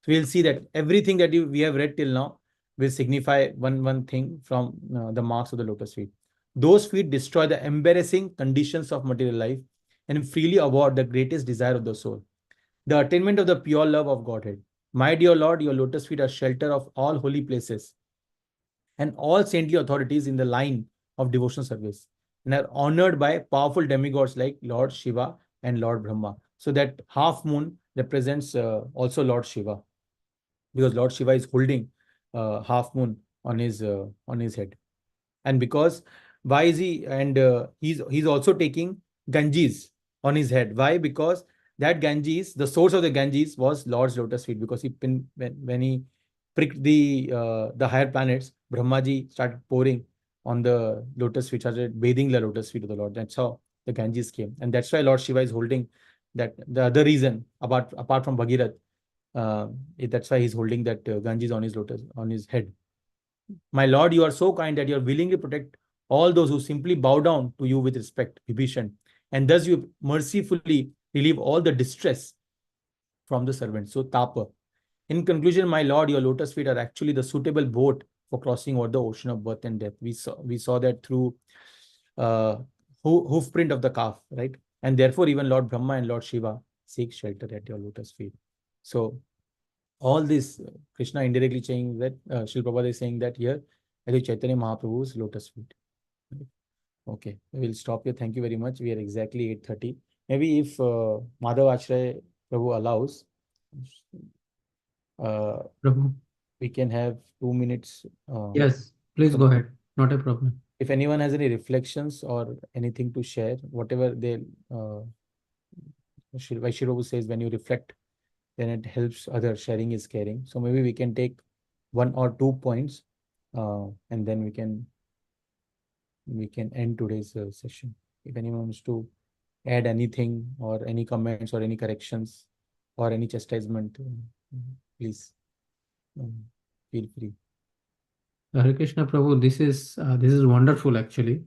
Speaker 1: So we'll see that everything that we have read till now will signify one thing from the marks of the lotus feet. Those feet destroy the embarrassing conditions of material life and freely award the greatest desire of the soul, the attainment of the pure love of Godhead. My dear Lord, your lotus feet are shelter of all holy places and all saintly authorities in the line of devotional service, and are honored by powerful demigods like Lord Shiva and Lord Brahma. So that half moon represents also Lord Shiva, because Lord Shiva is holding half moon on his head. And because why is he, and he's also taking Ganges on his head. Why? Because that Ganges, the source of the Ganges was Lord's lotus feet, because when he pricked the higher planets, Brahmaji started pouring on the lotus feet, started bathing the lotus feet of the Lord. That's how the Ganges came, and that's why Lord Shiva is holding that. The other reason, apart from Bhagirath, that's why he's holding that Ganges on his lotus, on his head. My Lord, you are so kind that you are willingly protect all those who simply bow down to you with respect, Vibhishan, and thus you mercifully relieve all the distress from the servant. So Tapa. In conclusion, my Lord, your lotus feet are actually the suitable boat for crossing over the ocean of birth and death. We saw that through uh, hoof print of the calf, right? And therefore, even Lord Brahma and Lord Shiva seek shelter at your lotus feet. So all this, Krishna indirectly saying that, Srila Prabhupada is saying that here, Acyuta Chaitanya Mahaprabhu's lotus feet. Right? Okay, we will stop here. Thank you very much. We are exactly 8:30. Maybe if Madhav Acharya Prabhu allows, uh,
Speaker 2: Prabhu.
Speaker 1: we can have 2 minutes.
Speaker 2: Yes, please
Speaker 1: So
Speaker 2: go ahead. Not a problem.
Speaker 1: if anyone has any reflections or anything to share, whatever they, Vaishya Prabhu says, when you reflect, then it helps others. Sharing is caring. So maybe we can take 1 or 2 points, and then we can end today's session. If anyone wants to add anything or any comments or any corrections or any chastisement, please feel free.
Speaker 2: Hare Krishna Prabhu, this is wonderful actually.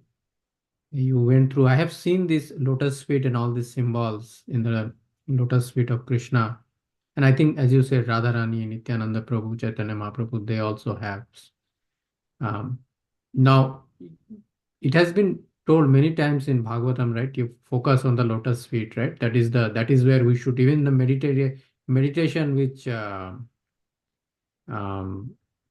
Speaker 2: You went through. I have seen this lotus feet and all these symbols in the lotus feet of Krishna. And I think, as you said, Radharani, Nityananda Prabhu, Chaitanya Mahaprabhu, they also have. Um, now, it has been told many times in Bhagavatam, right? You focus on the lotus feet, right? That is where we should, even the meditation which um,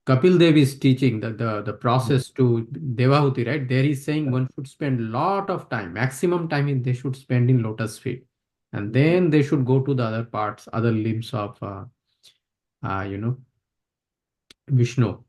Speaker 2: Kapil Dev is teaching, the process to Devahuti, right? There he's saying one should spend a lot of time, maximum time they should spend in lotus feet, and then they should go to the other parts, other limbs of you know, Vishnu,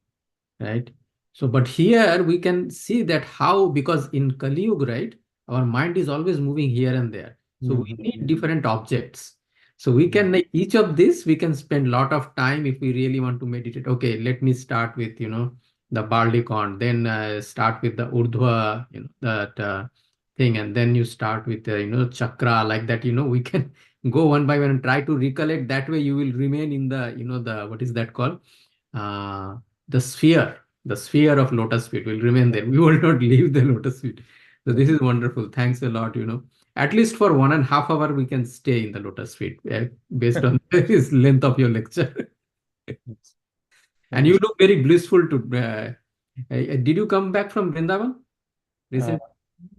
Speaker 2: right? So, but here we can see that how, because in Kali Yuga, right, our mind is always moving here and there. So we need different objects. So we can, like each of this, we can spend a lot of time if we really want to meditate. Okay, let me start with, the barley corn, then start with the urdhva, that thing, and then you start with the, chakra, like that, we can go one by one and try to recollect. That way you will remain in the, what is that called? Uh, the sphere of lotus feet will remain there. We will not leave the lotus feet. So this is wonderful. Thanks a lot. At least for 1.5 hours we can stay in the lotus feet, based on this length of your lecture. And
Speaker 1: Thank you.
Speaker 2: you look very blissful to. Did you come back from Vrindavan
Speaker 1: Uh,
Speaker 2: recently?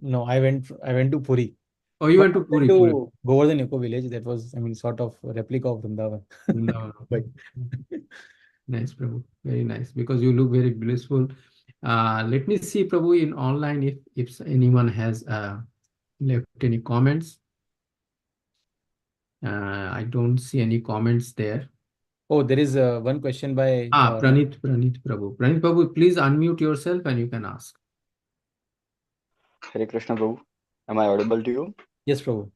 Speaker 1: no, I went to Puri.
Speaker 2: Oh, you
Speaker 1: But
Speaker 2: went to
Speaker 1: I went
Speaker 2: Puri. Puri.
Speaker 1: to Govardhan Eco Village. That was, I mean, sort of a replica of Vrindavan.
Speaker 2: Vrindavan.
Speaker 1: But
Speaker 2: Nice, Prabhu. Very nice. Because you look very blissful. Let me see, Prabhu, in online if anyone has left any comments. I don't see any comments there.
Speaker 1: oh, there is one question by
Speaker 2: Pranit Prabhu. Pranit Prabhu, please unmute yourself and you can ask.
Speaker 3: Hare Krishna, Prabhu. Am I audible to you?
Speaker 1: yes, Prabhu.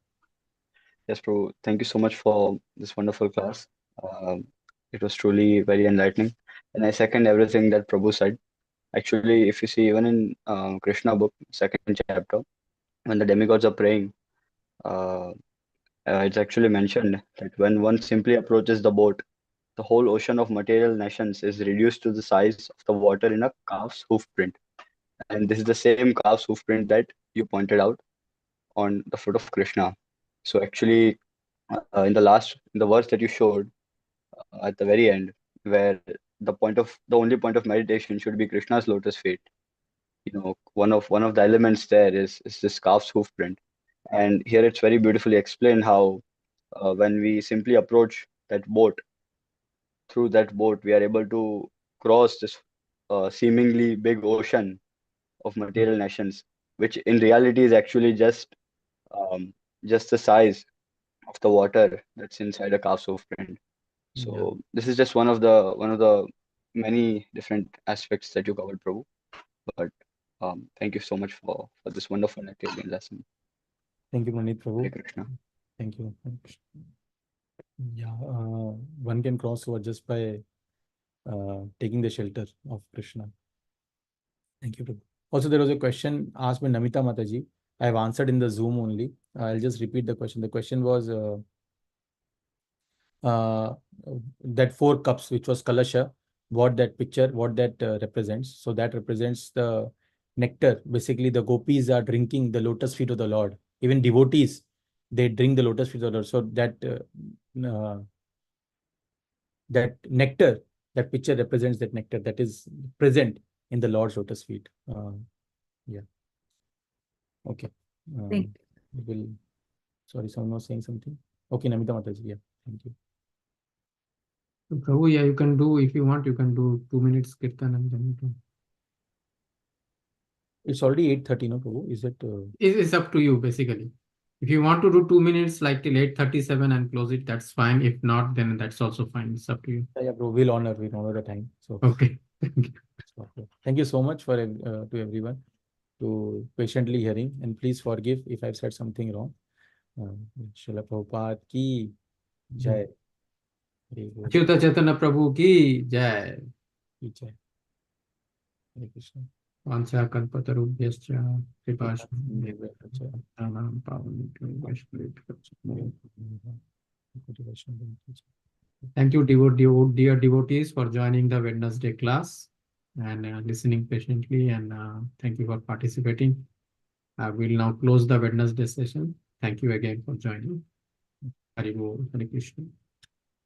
Speaker 3: Yes, Prabhu. Thank you so much for this wonderful class. Um, it was truly very enlightening. And I second everything that Prabhu said. Actually, if you see even in Krishna book, second chapter, when the demigods are praying, uh, it's actually mentioned that when one simply approaches the boat, the whole ocean of material nations is reduced to the size of the water in a calf's hoof print. And this is the same calf's hoof print that you pointed out on the foot of Krishna. So actually, in the verse that you showed at the very end, where the only point of meditation should be Krishna's lotus feet. One of the elements there is this calf's hoof print, and here it's very beautifully explained how when we simply approach that boat, through that boat we are able to cross this seemingly big ocean of material nations, which in reality is actually just the size of the water that's inside a calf's hoof print.
Speaker 1: Yeah.
Speaker 3: So this is just one of the many different aspects that you covered, Prabhu. But thank you so much for this wonderful Acadian lesson.
Speaker 1: Thank you, Manit
Speaker 3: Hare
Speaker 1: Prabhu.
Speaker 3: Krishna.
Speaker 1: Thank you. Yeah, one can cross over just by taking the shelter of Krishna. Thank you, Prabhu. Also, there was a question asked by Namita Mataji. I have answered in the Zoom only. I'll just repeat the question. The question was that 4 cups, which was Kalasha, what that picture, what that represents. So that represents the nectar. Basically, the gopis are drinking the lotus feet of the Lord. Even devotees, they drink the lotus feet of the Lord. So that nectar, that picture represents that nectar that is present in the Lord's lotus feet. Yeah. Okay.
Speaker 4: Thank
Speaker 1: We will. Sorry, someone was saying something. Okay, Namita Mataji. Yeah. Thank you.
Speaker 2: Prabhu, yeah, you can do, if you want, you can do 2 minutes kirtan and then you can.
Speaker 1: It's already 8:30, no, Prabhu? Is it?
Speaker 2: It's up to you, basically. If you want to do 2 minutes, like till 8:37 and close it, that's fine. If not, then that's also fine. It's up to you.
Speaker 1: Yeah, bro. We'll honor the time. So
Speaker 2: Okay. Thank you.
Speaker 1: thank you so much for to everyone to patiently hearing, and please forgive if I've said something wrong. Srila Prabhupada ki jai. Hare Krishna.
Speaker 2: Acyuta Chaitanya Prabhu ki jai.
Speaker 1: Ki jai. Hare Krishna.
Speaker 2: Vancha kalpatarubhyascha kripash
Speaker 1: Jai.
Speaker 2: Namam Pavanityo Vaishnavi. Thank you, dear devotees, for joining the Wednesday class and listening patiently, and thank you for participating. We'll now close the Wednesday session. Thank you again for joining. Hare Krishna.